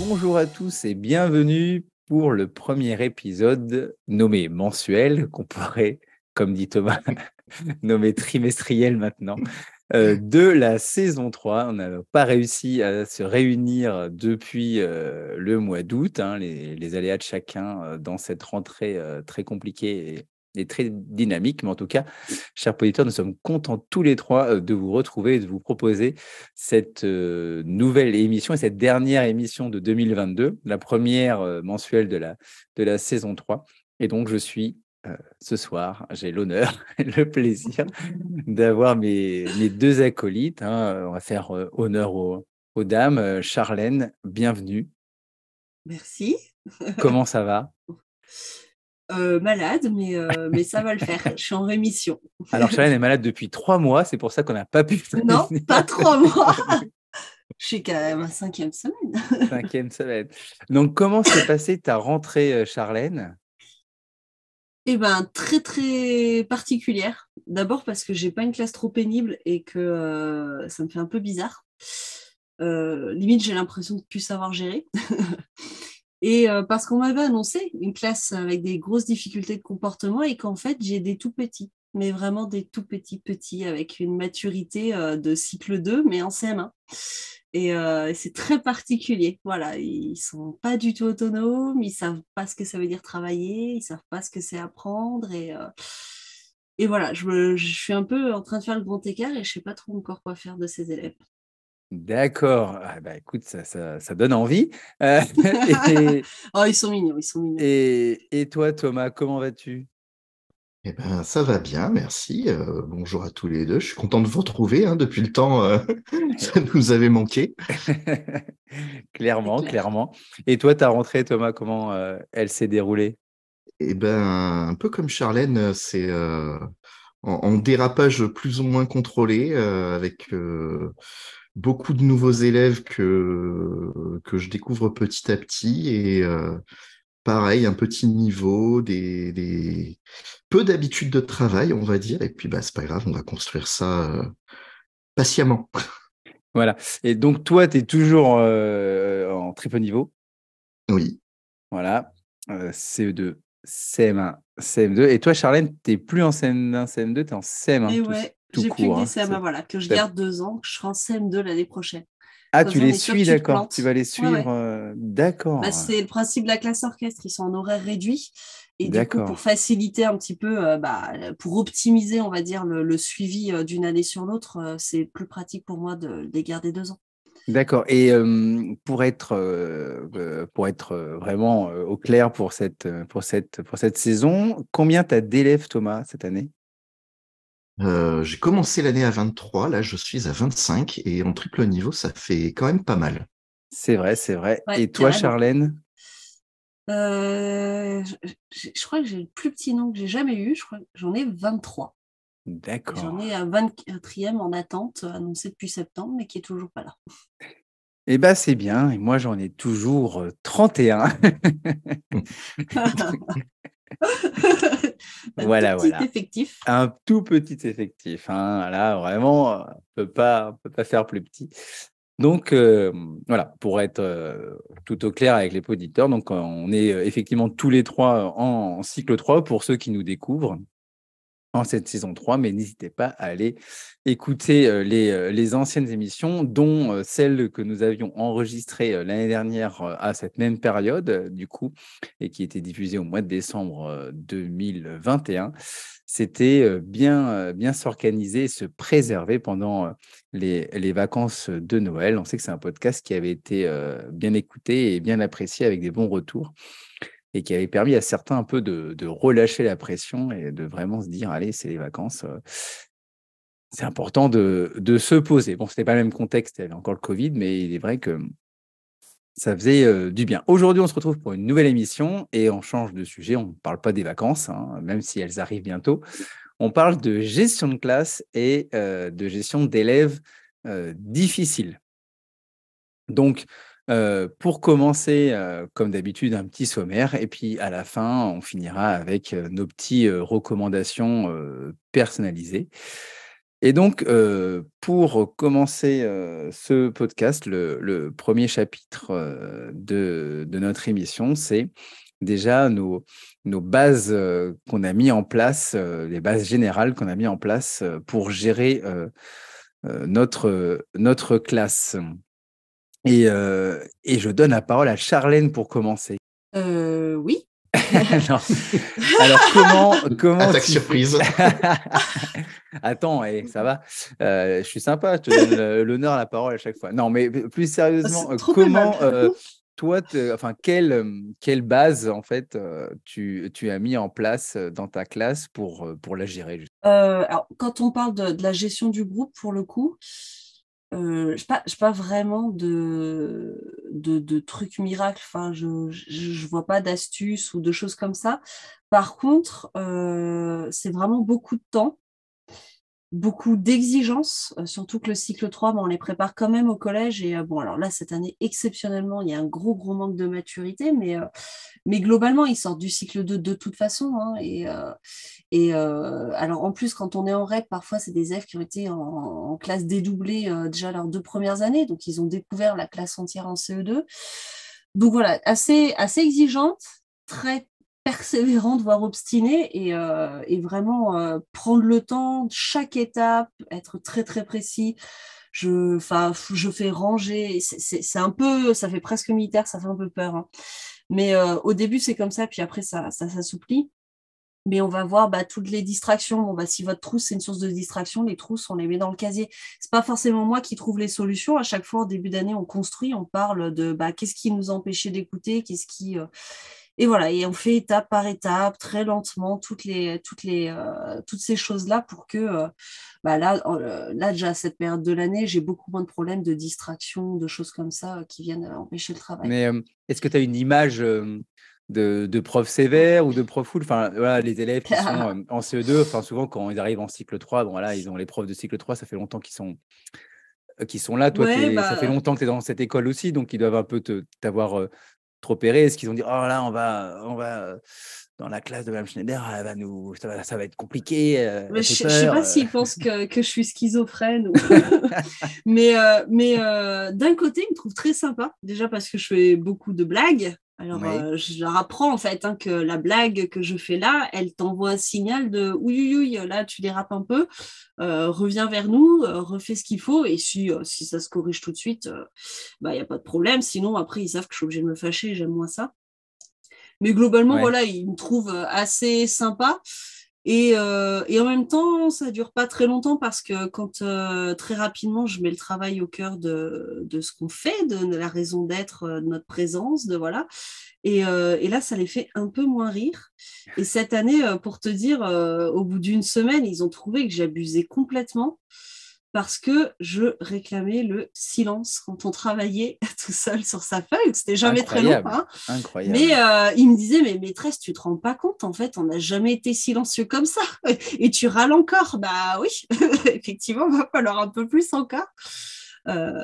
Bonjour à tous et bienvenue pour le premier épisode nommé mensuel, qu'on pourrait, comme dit Thomas, nommer trimestriel maintenant, de la saison 3. On n'a pas réussi à se réunir depuis le mois d'août, hein, les aléas de chacun dans cette rentrée très compliquée et très dynamique. Mais en tout cas, chers auditeurs, nous sommes contents tous les trois de vous retrouver et de vous proposer cette nouvelle émission et cette dernière émission de 2022, la première mensuelle de la saison 3. Et donc, je suis ce soir, j'ai l'honneur et le plaisir d'avoir mes deux acolytes, hein. On va faire honneur aux dames. Charlène, bienvenue. Merci. Comment ça va? Malade, mais ça va le faire. Je suis en rémission. Alors, Charlène est malade depuis 3 mois, c'est pour ça qu'on n'a pas pu se Non, réunir. pas 3 mois. Je suis quand même à 5e semaine. 5e semaine. Donc, comment s'est passée ta rentrée, Charlène? Eh ben, très très particulière. D'abord parce que j'ai pas une classe trop pénible et que ça me fait un peu bizarre. Limite, j'ai l'impression de plus savoir gérer. Et parce qu'on m'avait annoncé une classe avec des grosses difficultés de comportement et qu'en fait, j'ai des tout petits, mais vraiment des tout petits petits avec une maturité de cycle 2, mais en CM1. Et c'est très particulier. Voilà, ils sont pas du tout autonomes, ils savent pas ce que ça veut dire travailler, ils savent pas ce que c'est apprendre. Et voilà, je suis un peu en train de faire le grand écart et je sais pas trop encore quoi faire de ces élèves. D'accord. Ah bah, écoute, ça donne envie. Et, Oh, ils sont mignons, ils sont mignons. et toi, Thomas, comment vas-tu? Eh ben, ça va bien, merci. Bonjour à tous les deux. Je suis content de vous retrouver, hein, depuis le temps, ça nous avait manqué. C'est Clairement, clair. clairement. Et toi, ta rentrée, Thomas, comment elle s'est déroulée? Eh ben, un peu comme Charlène, c'est en dérapage plus ou moins contrôlé, avec beaucoup de nouveaux élèves que je découvre petit à petit et pareil, un petit niveau, peu d'habitudes de travail, on va dire. Et puis, bah, c'est pas grave, on va construire ça patiemment. Voilà. Et donc, toi, tu es toujours en très haut niveau. Oui. Voilà. CE2, CM1, CM2. Et toi, Charlène, tu n'es plus en CM1, CM2, tu es en CM1, Et tout, ouais, tout j'ai plus que court, des hein. CMA, voilà, que je garde 2 ans, que je serai en CM2 l'année prochaine. Ah, Comme tu ça, on les est sûr que suis, tu te d'accord. Tu plantes. vas les Ouais, suivre. ouais. Bah, D'accord. c'est le principe de la classe orchestre, ils sont en horaire réduit. Et du coup, D'accord. pour faciliter un petit peu, pour optimiser, on va dire, le suivi d'une année sur l'autre, c'est plus pratique pour moi de les garder 2 ans. D'accord. Et pour être vraiment au clair pour cette saison, combien tu as d'élèves, Thomas, cette année? J'ai commencé l'année à 23, là je suis à 25 et en triple niveau ça fait quand même pas mal. C'est vrai, c'est vrai. Ouais, Et toi, carrément. Charlène? Je crois que j'ai le plus petit nombre que j'ai jamais eu. Je crois que j'en ai 23. Et j'en D'accord. ai un 24e en attente, annoncé depuis septembre, mais qui est toujours pas là. Eh bien, c'est bien. Et moi, j'en ai toujours 31. Un tout Voilà, petit voilà. effectif. Un tout petit effectif, hein. Là, vraiment, on peut pas faire plus petit. Donc, voilà, pour être tout au clair avec les auditeurs, donc on est effectivement tous les trois en cycle 3 pour ceux qui nous découvrent en cette saison 3, mais n'hésitez pas à aller écouter les anciennes émissions, dont celle que nous avions enregistrée l'année dernière à cette même période, du coup, et qui était diffusée au mois de décembre 2021. C'était bien s'organiser et se préserver pendant les vacances de Noël. On sait que c'est un podcast qui avait été bien écouté et bien apprécié avec des bons retours et qui avait permis à certains un peu de relâcher la pression et de vraiment se dire: «Allez, c'est les vacances, c'est important de se poser». Bon, c'était pas le même contexte, il y avait encore le covid, mais il est vrai que ça faisait, du bien. Aujourd'hui, on se retrouve pour une nouvelle émission et on change de sujet. On ne parle pas des vacances, hein, même si elles arrivent bientôt. On parle de gestion de classe et de gestion d'élèves, difficiles. Donc, pour commencer, comme d'habitude, un petit sommaire et puis à la fin, on finira avec, nos petits, recommandations, personnalisées. Et donc, pour commencer ce podcast, le premier chapitre de notre émission, c'est déjà nos bases qu'on a mis en place, les bases générales qu'on a mis en place pour gérer notre classe. Et je donne la parole à Charlène pour commencer. Oui. Non. Alors, comment Attaque tu surprise. Attends, ça va. Je suis sympa, je te donne l'honneur à la parole à chaque fois. Non, mais plus sérieusement, C'est trop comment aimable. toi, quelle base en fait tu as mis en place dans ta classe pour la gérer Alors, quand on parle de la gestion du groupe, pour le coup, je n'ai pas vraiment de trucs miracles. Enfin, je ne vois pas d'astuces ou de choses comme ça. Par contre, c'est vraiment beaucoup de temps, beaucoup d'exigences, surtout que le cycle 3, on les prépare quand même au collège. Et bon, alors là, cette année, exceptionnellement, il y a un gros manque de maturité, mais globalement, ils sortent du cycle 2 de toute façon. Hein, alors, en plus, quand on est en REP, parfois, c'est des élèves qui ont été en classe dédoublée déjà leurs 2 premières années. Donc, ils ont découvert la classe entière en CE2. Donc, voilà, assez exigeante, très persévérante, voire obstinée, et vraiment prendre le temps, chaque étape, être très précis. Je fais ranger. C'est un peu, ça fait presque militaire, ça fait un peu peur. Hein. Mais au début, c'est comme ça, puis après, ça s'assouplit. Mais on va voir toutes les distractions. Bon, si votre trousse, c'est une source de distraction, les trousses, on les met dans le casier. C'est pas forcément moi qui trouve les solutions. À chaque fois, au début d'année, on construit, on parle de qu'est-ce qui nous empêchait d'écouter, qu'est-ce qui. Et voilà, et on fait étape par étape, très lentement, toutes ces choses-là pour que là, déjà, à cette période de l'année, j'ai beaucoup moins de problèmes de distraction, de choses comme ça qui viennent empêcher le travail. Mais est-ce que tu as une image de prof sévère ou de prof cool? Enfin, voilà, les élèves qui sont en CE2, enfin, souvent, quand ils arrivent en cycle 3, bon, voilà, ils ont les profs de cycle 3, ça fait longtemps qu'ils sont là. Toi, Ouais, ça fait longtemps que tu es dans cette école aussi, donc ils doivent un peu t'avoir trop repéré. Est-ce qu'ils ont dit, oh là, on va dans la classe de Mme Schneider, ça va être compliqué, elle fait je sais peur. pas s'ils pensent que je suis schizophrène. Mais d'un côté, ils me trouvent très sympa, déjà parce que je fais beaucoup de blagues. Alors, Oui. je leur apprends en fait que la blague que je fais là, elle t'envoie un signal de oui, là tu dérapes un peu, reviens vers nous, refais ce qu'il faut, et si ça se corrige tout de suite, il n'y a pas de problème. Sinon, après, ils savent que je suis obligée de me fâcher, j'aime moins ça. Mais globalement, Ouais. voilà, ils me trouvent assez sympa. Et en même temps, ça dure pas très longtemps parce que quand très rapidement, je mets le travail au cœur de ce qu'on fait, de la raison d'être, de notre présence, de voilà. Et là, ça les fait un peu moins rire. Et cette année, pour te dire, au bout d'une semaine, ils ont trouvé que j'abusais complètement parce que je réclamais le silence quand on travaillait tout seul sur sa feuille. C'était jamais très long, Incroyable. hein. Incroyable. Mais il me disait, mais maîtresse, tu te rends pas compte, en fait, on n'a jamais été silencieux comme ça. Et tu râles encore. Bah oui, effectivement, il va falloir un peu plus encore.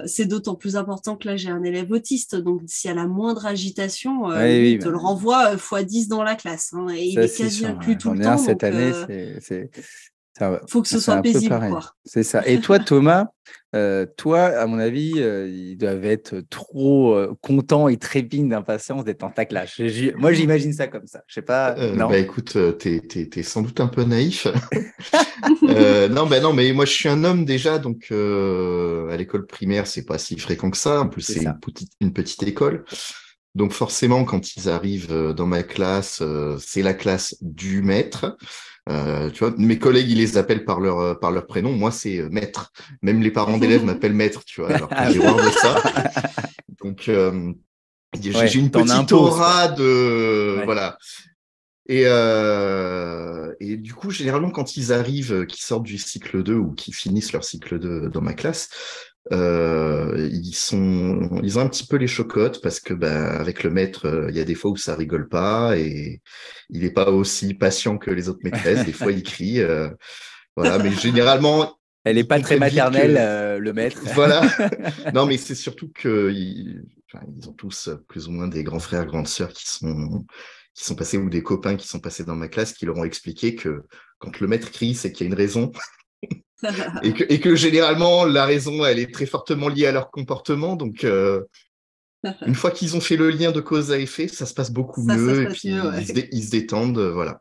C'est d'autant plus important que là, j'ai un élève autiste. Donc, s'il y a la moindre agitation, lui, Oui, il te le renvoie x10 dans la classe. Hein, et il ça est c'est quasi sûr. inclus tout le J'en ai un temps. cette Donc, année, faut que ce c'est soit un peu paisible, pareil. quoi. C'est ça. Et toi, Thomas, toi, à mon avis, ils doivent être trop contents et trépignent d'impatience d'être en ta classe. Moi, j'imagine ça comme ça. Je sais pas, non? Écoute, t'es sans doute un peu naïf. Non, mais moi je suis un homme déjà, donc à l'école primaire, c'est pas si fréquent que ça. En plus, C'est c'est ça. une petite école. Donc forcément, quand ils arrivent dans ma classe, c'est la classe du maître. Tu vois, mes collègues, ils les appellent par leur prénom. Moi, c'est maître. Même les parents d'élèves m'appellent maître, tu vois, alors que Ah j'ai oui. horreur de ça. Donc, j'ai Ouais, une t'en petite imposes, quoi. aura de... Ouais. Voilà. Et du coup, généralement, quand ils arrivent, qu'ils sortent du cycle 2 ou qu'ils finissent leur cycle 2 dans ma classe, ils ont un petit peu les chocottes parce que, avec le maître, il y a des fois où ça rigole pas et il n'est pas aussi patient que les autres maîtresses. Des fois, il crie, voilà. Mais généralement, Elle est ils pas très comprennent vite maternelle, que, le maître. voilà. Non, mais c'est surtout que ils ont tous plus ou moins des grands frères, grandes sœurs qui sont passés ou des copains qui sont passés dans ma classe qui leur ont expliqué que quand le maître crie, c'est qu'il y a une raison. et que généralement, la raison, elle est très fortement liée à leur comportement. Donc, une fois qu'ils ont fait le lien de cause à effet, ça se passe beaucoup Ça se mieux et passe puis mieux, ouais. ils se détendent, voilà.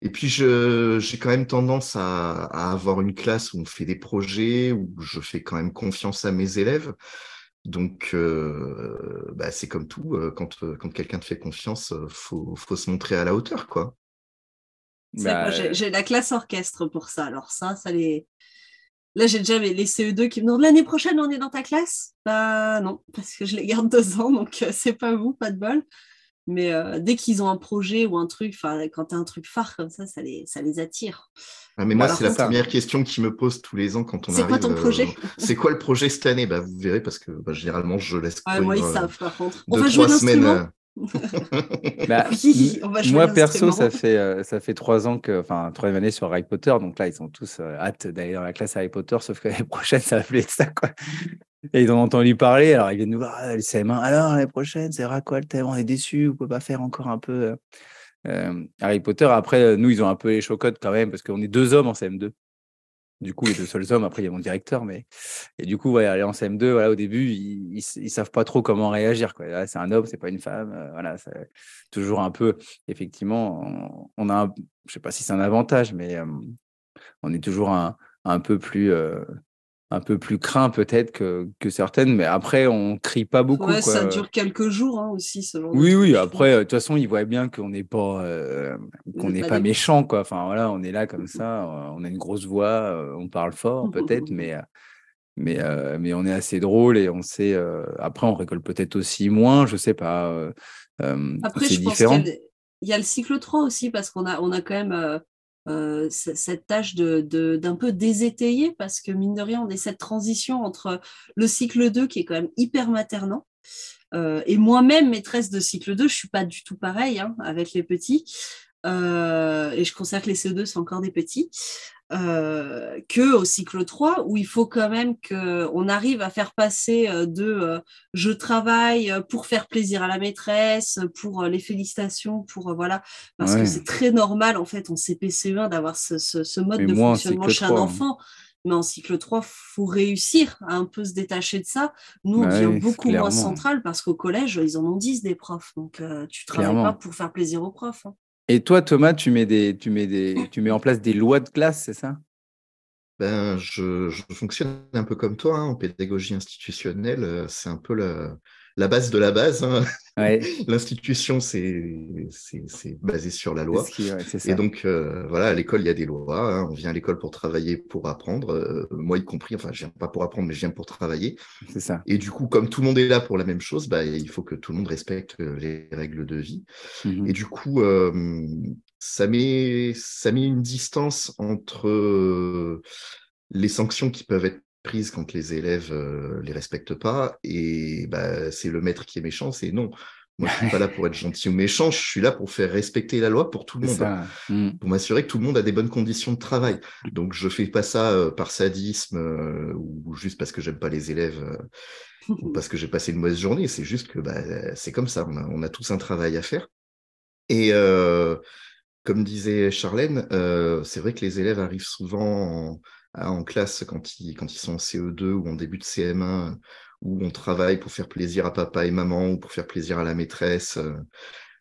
Et puis, j'ai quand même tendance à avoir une classe où on fait des projets, où je fais quand même confiance à mes élèves. Donc, c'est comme tout, quand quelqu'un te fait confiance, faut se montrer à la hauteur, quoi. C'est vrai que moi, Bah, j'ai la classe orchestre pour ça. Alors ça les... Là, j'ai déjà les CE2 qui me demandent l'année prochaine, on est dans ta classe? Bah non, parce que je les garde 2 ans, donc c'est pas vous, pas de bol. Mais dès qu'ils ont un projet ou un truc, quand tu as un truc phare comme ça les attire. Ah, mais Bon, moi, par c'est la c'est contre, ça. première question qu'ils me posent tous les ans quand on c'est quoi arrive. ton projet? C'est quoi le projet cette année? Bah, vous verrez, parce que généralement, je laisse Ouais, moi, courir ils savent, par contre. On deux, va jouer trois de l'instrument? semaines. Bah, Oui, on va jouer de moi, perso, l'instrument. ça fait 3 ans enfin, 3e année sur Harry Potter. Donc là, ils ont tous hâte d'aller dans la classe Harry Potter, sauf que l'année prochaine, ça va plus être ça, quoi. Et ils ont entendu parler, alors ils viennent nous voir, le CM1. Alors, l'année prochaine, c'est quoi le thème? On est déçus, on peut pas faire encore un peu Harry Potter. Après, nous, ils ont un peu les chocottes quand même, parce qu'on est 2 hommes en CM2. Du coup, les 2 seuls hommes, après, il y a mon directeur, mais. Et du coup, ouais, aller en CM2, voilà, au début, ils savent pas trop comment réagir, quoi. Là, c'est un homme, c'est pas une femme. Voilà, c'est toujours un peu. Effectivement, on a je sais pas si c'est un avantage, mais on est toujours un peu plus craint peut-être que certaines. Mais après, on crie pas beaucoup, Ouais, ça quoi. dure quelques jours hein, aussi, ce genre de Oui, truc, oui. je trouve. Après, de toute façon, ils voient bien Vous qu'on n'êtes n'est pas pas des monstres. méchant, quoi. Enfin, voilà, on est là comme ça. On a une grosse voix, on parle fort, peut-être, mais on est assez drôle et on sait. Après, on récolte peut-être aussi moins, je sais pas. Après, C'est je pense qu'il différent. y a le cycle 3 aussi, parce on a quand même cette tâche d'un peu désétayer, parce que mine de rien, on est cette transition entre le cycle 2 qui est quand même hyper maternant. Et moi-même, maîtresse de cycle 2, je suis pas du tout pareil hein, avec les petits. Et je considère que les CE2, c'est encore des petits. Que au cycle 3 où il faut quand même qu'on arrive à faire passer je travaille pour faire plaisir à la maîtresse, pour les félicitations, pour voilà, parce que Ouais. c'est très normal en fait en CP-CE1 d'avoir ce mode Mais de moi, en fonctionnement cycle chez un 3. Hein. enfant. Mais en cycle 3, faut réussir à un peu se détacher de ça. Nous, on Bah devient oui, beaucoup moins clairement. central parce qu'au collège, ils en ont 10 des profs. Donc, tu travailles pas Clairement. pour faire plaisir aux profs. Hein. Et toi, Thomas, tu mets en place des lois de classe, c'est ça? Ben, je fonctionne un peu comme toi, hein, en pédagogie institutionnelle. C'est un peu la base de la base, hein. Ouais, L'institution, c'est basé sur la loi. ouais, c'est Et ça. donc, voilà, à l'école, il y a des lois, hein. On vient à l'école pour travailler, pour apprendre. Moi y compris, enfin, je viens pas pour apprendre, mais je viens pour travailler. C'est ça. Et du coup, comme tout le monde est là pour la même chose, bah, il faut que tout le monde respecte les règles de vie. Et Mhm. du coup, ça met une distance entre les sanctions qui peuvent être prises quand les élèves les respectent pas, et bah, c'est le maître qui est méchant, c'est non. Moi, je suis pas là pour être gentil ou méchant, je suis là pour faire respecter la loi pour tout le C'est monde, ça. Mhm. pour m'assurer que tout le monde a des bonnes conditions de travail. Donc, je fais pas ça par sadisme ou juste parce que j'aime pas les élèves ou parce que j'ai passé une mauvaise journée. C'est juste que bah, c'est comme ça. On a tous un travail à faire. Et comme disait Charlène, c'est vrai que les élèves arrivent souvent en classe quand ils sont en CE2 ou en début de CM1, où on travaille pour faire plaisir à papa et maman ou pour faire plaisir à la maîtresse.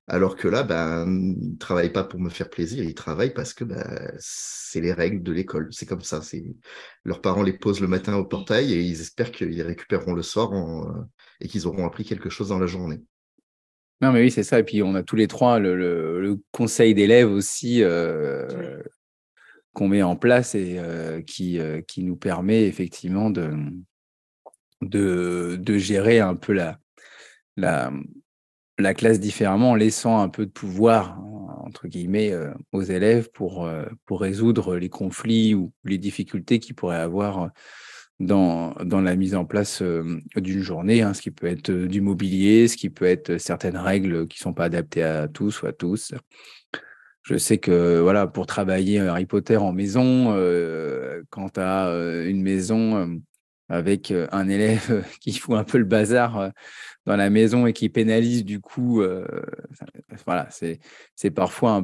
Alors que là, ben, ils ne travaillent pas pour me faire plaisir, ils travaillent parce que ben, c'est les règles de l'école. C'est comme ça. Leurs parents les posent le matin au portail et ils espèrent qu'ils les récupéreront le soir et qu'ils auront appris quelque chose dans la journée. Non, mais oui, c'est ça. Et puis, on a tous les trois le conseil d'élèves aussi Ouais. qu'on met en place et qui nous permet effectivement de gérer un peu la, la classe différemment en laissant un peu de pouvoir, entre guillemets, aux élèves pour résoudre les conflits ou les difficultés qu'ils pourraient avoir dans la mise en place d'une journée, hein, ce qui peut être du mobilier, ce qui peut être certaines règles qui ne sont pas adaptées à tous ou à tous. Je sais que voilà, pour travailler Harry Potter en maison, quand tu as une maison avec un élève qui fout un peu le bazar dans la maison et qui pénalise du coup voilà, c'est parfois un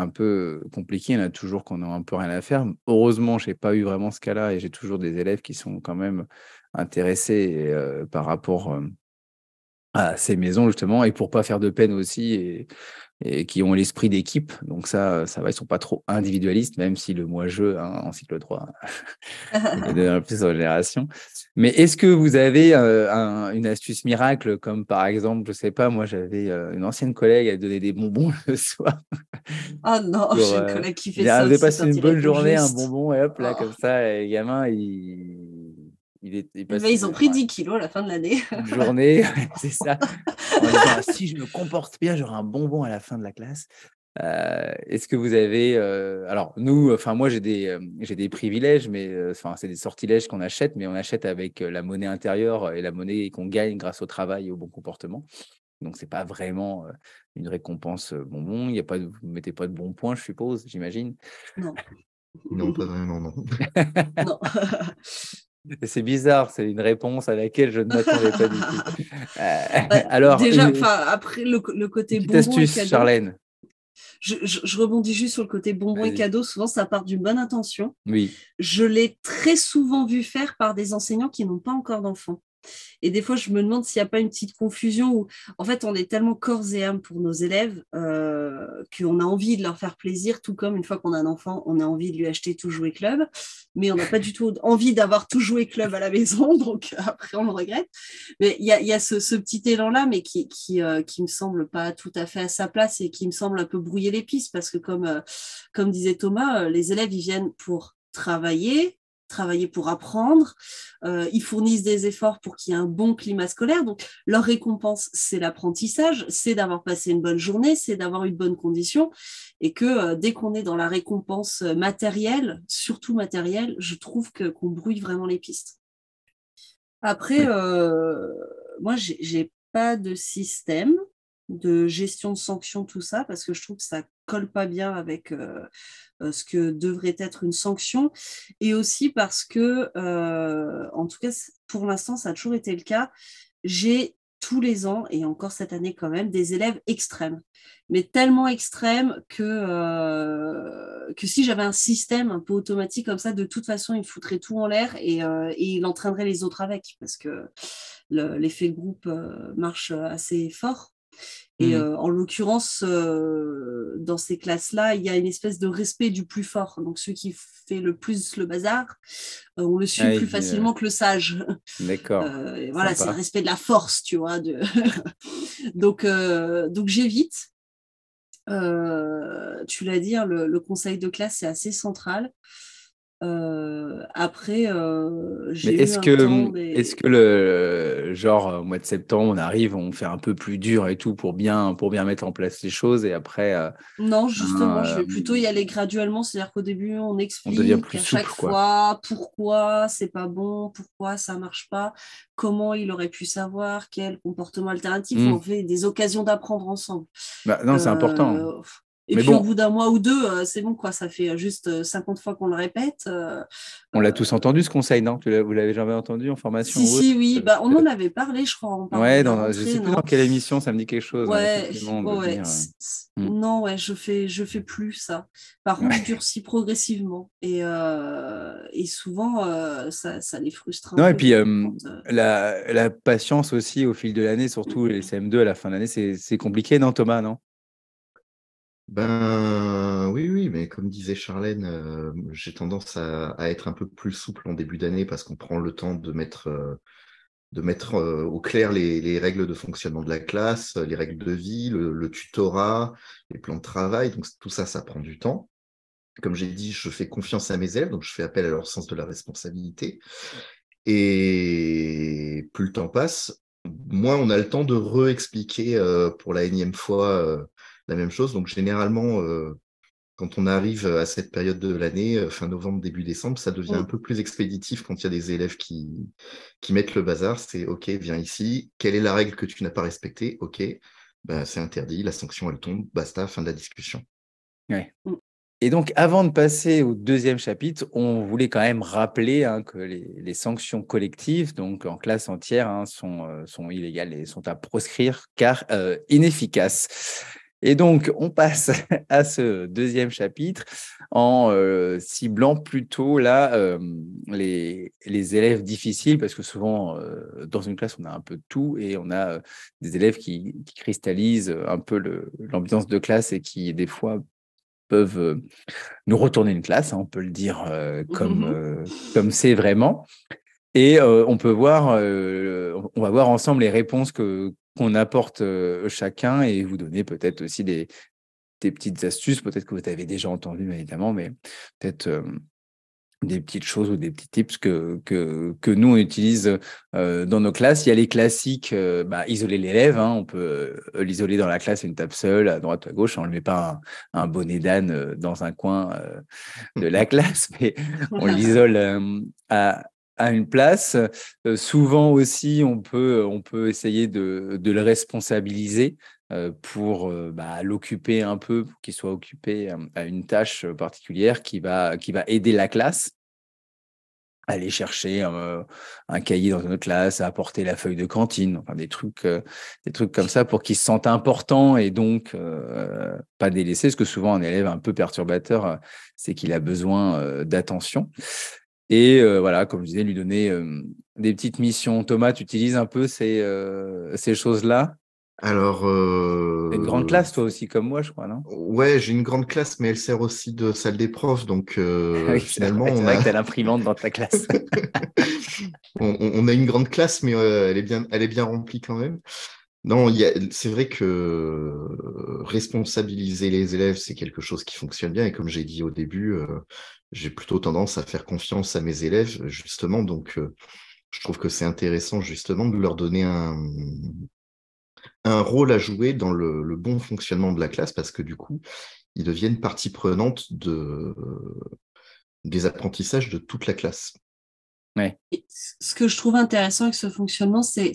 peu compliqué. Il y en a toujours qu'on a un peu rien à faire. Heureusement, je n'ai pas eu vraiment ce cas-là et j'ai toujours des élèves qui sont quand même intéressés par rapport à ces maisons, justement, et pour pas faire de peine aussi, et qui ont l'esprit d'équipe. Donc ça va, ils sont pas trop individualistes, même si le moi-je, hein, en cycle 3, est de plus en génération. Mais est-ce que vous avez une astuce miracle, comme par exemple, je sais pas, moi j'avais une ancienne collègue, elle donnait des bonbons le soir Ah non, pour j'ai une collègue qui fait dire, ah, ça vous avez aussi passé quand une il bonne répond journée, un juste. bonbon, et hop, là, Oh. comme ça, et le gamin, il Eh ben, passe ils ont pris 10 kilos à la fin de l'année. une journée, c'est ça, en disant, ah, si je me comporte bien, j'aurai un bonbon à la fin de la classe. Est-ce que vous avez alors nous, enfin moi j'ai des privilèges, mais enfin c'est des sortilèges qu'on achète, mais on achète avec la monnaie intérieure et la monnaie qu'on gagne grâce au travail et au bon comportement. Donc c'est pas vraiment une récompense bonbon. Il y a pas vous mettez pas de bons points, je suppose, j'imagine. Non. Non, pas vraiment, non. Non. C'est bizarre, c'est une réponse à laquelle je ne m'attendais pas du tout. Bah, Alors déjà, après le une côté petite bonbon et astuce, cadeau, Charlène. je rebondis juste sur le côté bonbon et Vas-y. cadeau. Souvent, ça part d'une bonne intention. Oui. Je l'ai très souvent vu faire par des enseignants qui n'ont pas encore d'enfants. Et des fois, je me demande s'il n'y a pas une petite confusion où, en fait, on est tellement corps et âme pour nos élèves qu'on a envie de leur faire plaisir, tout comme une fois qu'on a un enfant, on a envie de lui acheter tout jouet club, mais on n'a pas du tout envie d'avoir tout jouet club à la maison, donc après, on le regrette. Mais il y a ce petit élan-là, mais qui me semble pas tout à fait à sa place et qui me semble un peu brouiller les pistes, parce que comme disait Thomas, les élèves, ils viennent pour travailler pour apprendre, ils fournissent des efforts pour qu'il y ait un bon climat scolaire. Donc, leur récompense, c'est l'apprentissage, c'est d'avoir passé une bonne journée, c'est d'avoir eu de bonnes conditions. Et que dès qu'on est dans la récompense matérielle, surtout matérielle, je trouve qu'on brouille vraiment les pistes. Après, Oui. moi, j'ai pas de système de gestion de sanctions, tout ça, parce que je trouve que ça colle pas bien avec ce que devrait être une sanction, et aussi parce que, en tout cas, pour l'instant, ça a toujours été le cas, j'ai tous les ans, et encore cette année quand même, des élèves extrêmes, mais tellement extrêmes que si j'avais un système un peu automatique comme ça, de toute façon, il foutrait tout en l'air et il entraînerait les autres avec, parce que l'effet de groupe marche assez fort. Et Mmh. en l'occurrence, dans ces classes-là, il y a une espèce de respect du plus fort. Donc, celui qui fait le plus le bazar, on le suit Ah, plus facilement que le sage. d'accord, Et voilà, c'est le sympa. respect de la force, tu vois. Donc j'évite. Tu l'as dit, hein, le conseil de classe, c'est assez central. Après, Mais j'ai eu un temps est-ce des... que le genre au mois de septembre, on arrive, on fait un peu plus dur et tout pour bien mettre en place les choses et après Non, justement, je hein, vais plutôt y aller graduellement. C'est-à-dire qu'au début, on on devient explique plus à chaque souple, quoi. fois pourquoi c'est pas bon, pourquoi ça marche pas, comment il aurait pu savoir, quel comportement alternatif. Mmh. On fait des occasions d'apprendre ensemble. Bah, non, c'est important. Euh, et Mais puis au bon, bout d'un mois ou deux, c'est bon, quoi. Ça fait juste 50 fois qu'on le répète. on l'a tous entendu ce conseil, non? Vous l'avez jamais entendu en formation Si, ou autre? si, oui, bah, on en avait parlé, je crois, en parlant Ouais, de la je rentrée, sais plus dans non? quelle émission, ça me dit quelque chose, hein, Ouais, effectivement, ouais, de ouais. dire. Hmm. Non, ouais, je fais plus ça. Par contre, je Ouais. durcis progressivement. Et souvent, ça les frustre un Non, et peu, puis du coup, la patience aussi au fil de l'année, surtout les CM2 à la fin de l'année, c'est compliqué, non, Thomas, non? Ben oui, oui, mais comme disait Charlène, j'ai tendance à être un peu plus souple en début d'année parce qu'on prend le temps de mettre au clair les règles de fonctionnement de la classe, les règles de vie, le tutorat, les plans de travail. Donc tout ça, ça prend du temps. Comme j'ai dit, je fais confiance à mes élèves, donc je fais appel à leur sens de la responsabilité. Et plus le temps passe, moins on a le temps de re-expliquer pour la énième fois la même chose. Donc généralement, quand on arrive à cette période de l'année, fin novembre, début décembre, ça devient un Mm. peu plus expéditif quand il y a des élèves qui mettent le bazar. C'est OK, viens ici. Quelle est la règle que tu n'as pas respectée? OK, ben, c'est interdit, la sanction elle tombe, basta, fin de la discussion. Ouais. Mm. Et donc, avant de passer au deuxième chapitre, on voulait quand même rappeler que les sanctions collectives, donc en classe entière, sont illégales et sont à proscrire car inefficaces. Et donc, on passe à ce deuxième chapitre en ciblant plutôt là les élèves difficiles, parce que souvent, dans une classe, on a un peu de tout et on a des élèves qui cristallisent un peu l'ambiance de classe et qui, des fois, peuvent nous retourner une classe, hein, on peut le dire comme c'est vraiment. Et on va voir ensemble les réponses qu'on apporte chacun et vous donner peut-être aussi des petites astuces, peut-être que vous avez déjà entendu évidemment, mais peut-être des petites choses ou des petits tips que nous on utilise dans nos classes. Il y a les classiques, isoler l'élève, hein, on peut l'isoler dans la classe, une table seule, à droite ou à gauche, on ne met pas un bonnet d'âne dans un coin de la classe, mais on l'isole à une place. Souvent aussi, on peut essayer de le responsabiliser pour l'occuper un peu, pour qu'il soit occupé à une tâche particulière qui va aider la classe à aller chercher un cahier dans une autre classe, à apporter la feuille de cantine, enfin des trucs comme ça pour qu'il se sente important et donc pas délaissé, parce que souvent un élève un peu perturbateur, c'est qu'il a besoin d'attention. Et voilà, comme je disais, lui donner des petites missions. Thomas, tu utilises un peu ces choses-là? Alors, T'as une grande classe, toi aussi, comme moi, je crois, non? ouais, j'ai une grande classe, mais elle sert aussi de salle des profs. Donc, Ah oui, finalement, c'est on vrai a... que tu as l'imprimante dans ta classe. on a une grande classe, mais elle est bien remplie quand même. Non, c'est vrai que responsabiliser les élèves, c'est quelque chose qui fonctionne bien. Et comme j'ai dit au début, j'ai plutôt tendance à faire confiance à mes élèves, justement. Donc, je trouve que c'est intéressant, justement, de leur donner un rôle à jouer dans le bon fonctionnement de la classe, parce que du coup, ils deviennent partie prenante des apprentissages de toute la classe. Ouais. Et ce que je trouve intéressant avec ce fonctionnement, c'est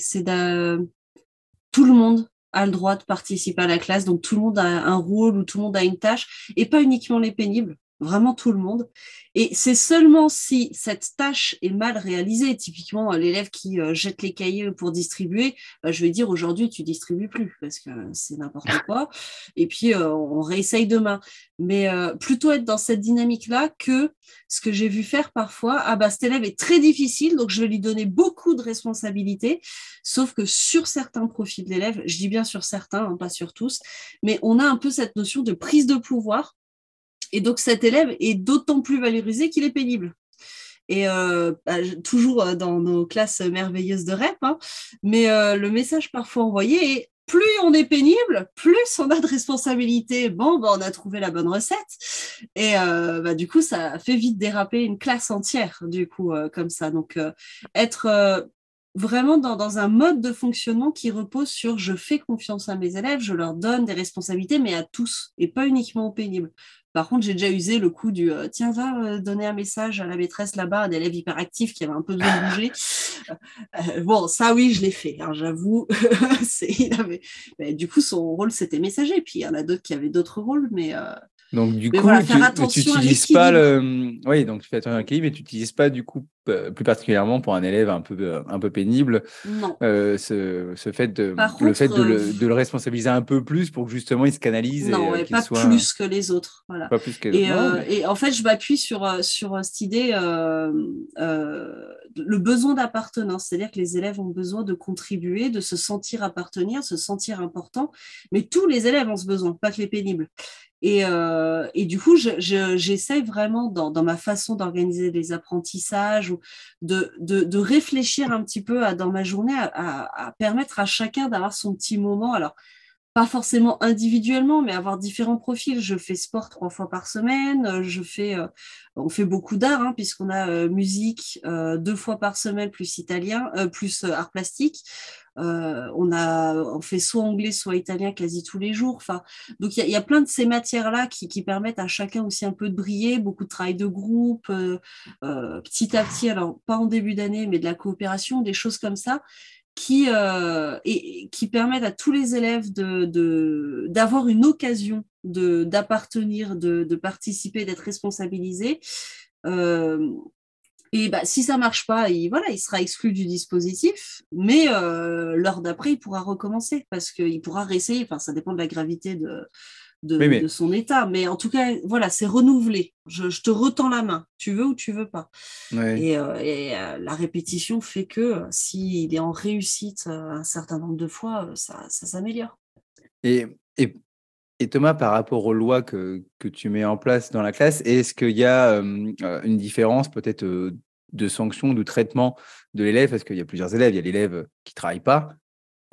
tout le monde a le droit de participer à la classe, donc tout le monde a un rôle ou tout le monde a une tâche, et pas uniquement les pénibles, vraiment tout le monde. Et c'est seulement si cette tâche est mal réalisée, typiquement l'élève qui jette les cahiers pour distribuer, je vais dire aujourd'hui tu distribues plus parce que c'est n'importe quoi, et puis on réessaye demain. Mais plutôt être dans cette dynamique-là que ce que j'ai vu faire parfois, cet élève est très difficile, donc je vais lui donner beaucoup de responsabilités, sauf que sur certains profils d'élèves, je dis bien sur certains, hein, pas sur tous, mais on a un peu cette notion de prise de pouvoir. Et donc, cet élève est d'autant plus valorisé qu'il est pénible. Et toujours dans nos classes merveilleuses de REP, hein, mais le message parfois envoyé est plus on est pénible, plus on a de responsabilités. Bon, on a trouvé la bonne recette. Et du coup, ça fait vite déraper une classe entière, du coup, comme ça. Donc, être vraiment dans un mode de fonctionnement qui repose sur je fais confiance à mes élèves, je leur donne des responsabilités, mais à tous, et pas uniquement aux pénibles. Par contre, j'ai déjà usé le coup du tiens, va donner un message à la maîtresse là-bas, un élève hyperactif qui avait un peu besoin de bouger. Bon, ça oui, je l'ai fait, hein, j'avoue. Mais du coup, son rôle, c'était messager. Puis il y en a d'autres qui avaient d'autres rôles, Donc, du mais coup, voilà, faire tu attention à n'utilises pas l'équilibre. Oui, donc tu fais attention à l'équilibre, mais tu n'utilises pas, du coup, plus particulièrement pour un élève un peu pénible, Non. ce fait Par le fait contre, de le responsabiliser un peu plus pour que justement il se canalise non, et ouais, qu'il pas soit plus que les autres. Voilà. pas plus que les autres. Et, Non, mais et en fait, je m'appuie sur cette idée, le besoin d'appartenance. C'est-à-dire que les élèves ont besoin de contribuer, de se sentir appartenir, se sentir important. Mais tous les élèves ont ce besoin, pas que les pénibles. Et du coup, j'essaie vraiment dans ma façon d'organiser les apprentissages ou de réfléchir un petit peu dans ma journée à permettre à chacun d'avoir son petit moment. Alors, pas forcément individuellement, mais avoir différents profils. Je fais sport 3 fois par semaine. On fait beaucoup d'art, hein, puisqu'on a musique 2 fois par semaine, plus italien, plus art plastique. On fait soit anglais, soit italien quasi tous les jours. Enfin, donc il y a plein de ces matières-là qui permettent à chacun aussi un peu de briller, beaucoup de travail de groupe, petit à petit, alors pas en début d'année, mais de la coopération, des choses comme ça qui permettent à tous les élèves d'avoir une occasion d'appartenir, de participer, d'être responsabilisés. Euh, Et bah, si ça marche pas, il sera exclu du dispositif, mais l'heure d'après, il pourra recommencer parce qu'il pourra réessayer. Enfin, ça dépend de la gravité Oui, de son état. Mais en tout cas, voilà, c'est renouvelé. Je te retends la main. Tu veux ou tu veux pas. ouais. La répétition fait que s'il est en réussite un certain nombre de fois, ça s'améliore. Et, et, et Thomas, par rapport aux lois que tu mets en place dans la classe, est-ce qu'il y a une différence peut-être de sanction, de traitement de l'élève? Parce qu'il y a plusieurs élèves. Il y a l'élève qui ne travaille pas,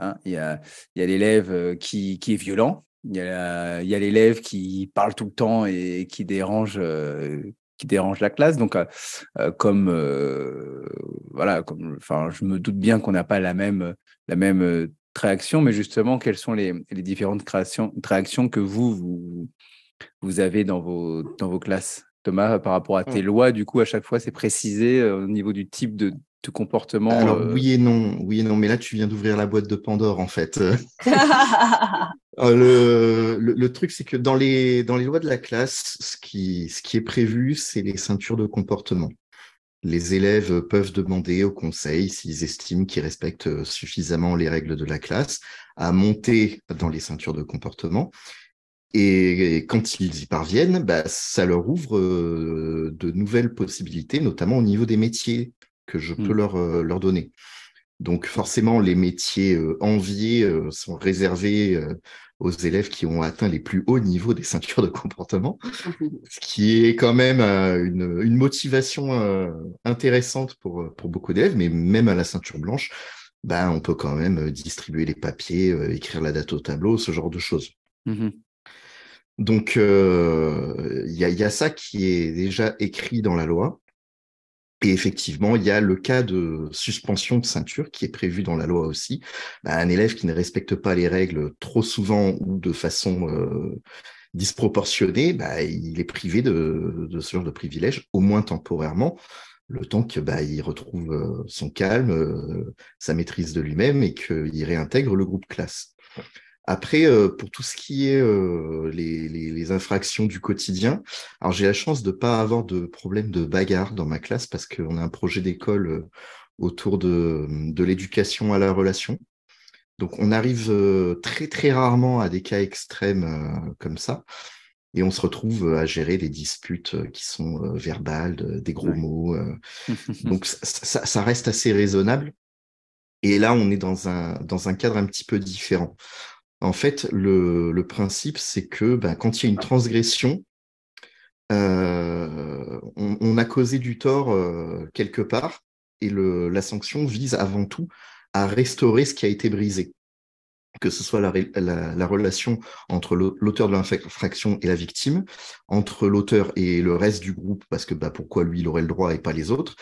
hein. Il y a l'élève qui est violent. Il y a l'élève qui parle tout le temps et qui dérange la classe. Donc, voilà, enfin, je me doute bien qu'on n'a pas la même réaction, mais justement, quelles sont les différentes réactions que vous avez dans vos classes? Thomas, par rapport à tes lois, du coup, à chaque fois, c'est précisé au niveau du type de comportement. Alors oui et non, mais là tu viens d'ouvrir la boîte de Pandore en fait. Le truc, c'est que dans les lois de la classe, ce qui est prévu, c'est les ceintures de comportement. Les élèves peuvent demander au conseil, s'ils estiment qu'ils respectent suffisamment les règles de la classe, à monter dans les ceintures de comportement. Et quand ils y parviennent, bah, ça leur ouvre de nouvelles possibilités, notamment au niveau des métiers que je peux leur donner. Donc forcément, les métiers enviés sont réservés aux élèves qui ont atteint les plus hauts niveaux des ceintures de comportement, ce qui est quand même une motivation intéressante pour beaucoup d'élèves, mais même à la ceinture blanche, bah, on peut quand même distribuer les papiers, écrire la date au tableau, ce genre de choses. Mhm. Donc, il y a ça qui est déjà écrit dans la loi. Et effectivement, il y a le cas de suspension de ceinture qui est prévu dans la loi aussi. Bah, un élève qui ne respecte pas les règles trop souvent ou de façon disproportionnée, bah, il est privé de ce genre de privilège, au moins temporairement, le temps que bah, il retrouve son calme, sa maîtrise de lui-même et qu'il réintègre le groupe classe. Après, pour tout ce qui est les infractions du quotidien, alors j'ai la chance de ne pas avoir de problème de bagarre dans ma classe parce qu'on a un projet d'école autour de l'éducation à la relation. Donc on arrive très très rarement à des cas extrêmes comme ça et on se retrouve à gérer des disputes qui sont verbales, des gros Ouais. mots. Donc ça reste assez raisonnable. Et là, on est dans un cadre un petit peu différent. En fait, le principe, c'est que ben, quand il y a une transgression, on a causé du tort quelque part et la sanction vise avant tout à restaurer ce qui a été brisé, que ce soit la relation entre l'auteur de l'infraction et la victime, entre l'auteur et le reste du groupe, parce que bah, pourquoi lui, il aurait le droit et pas les autres,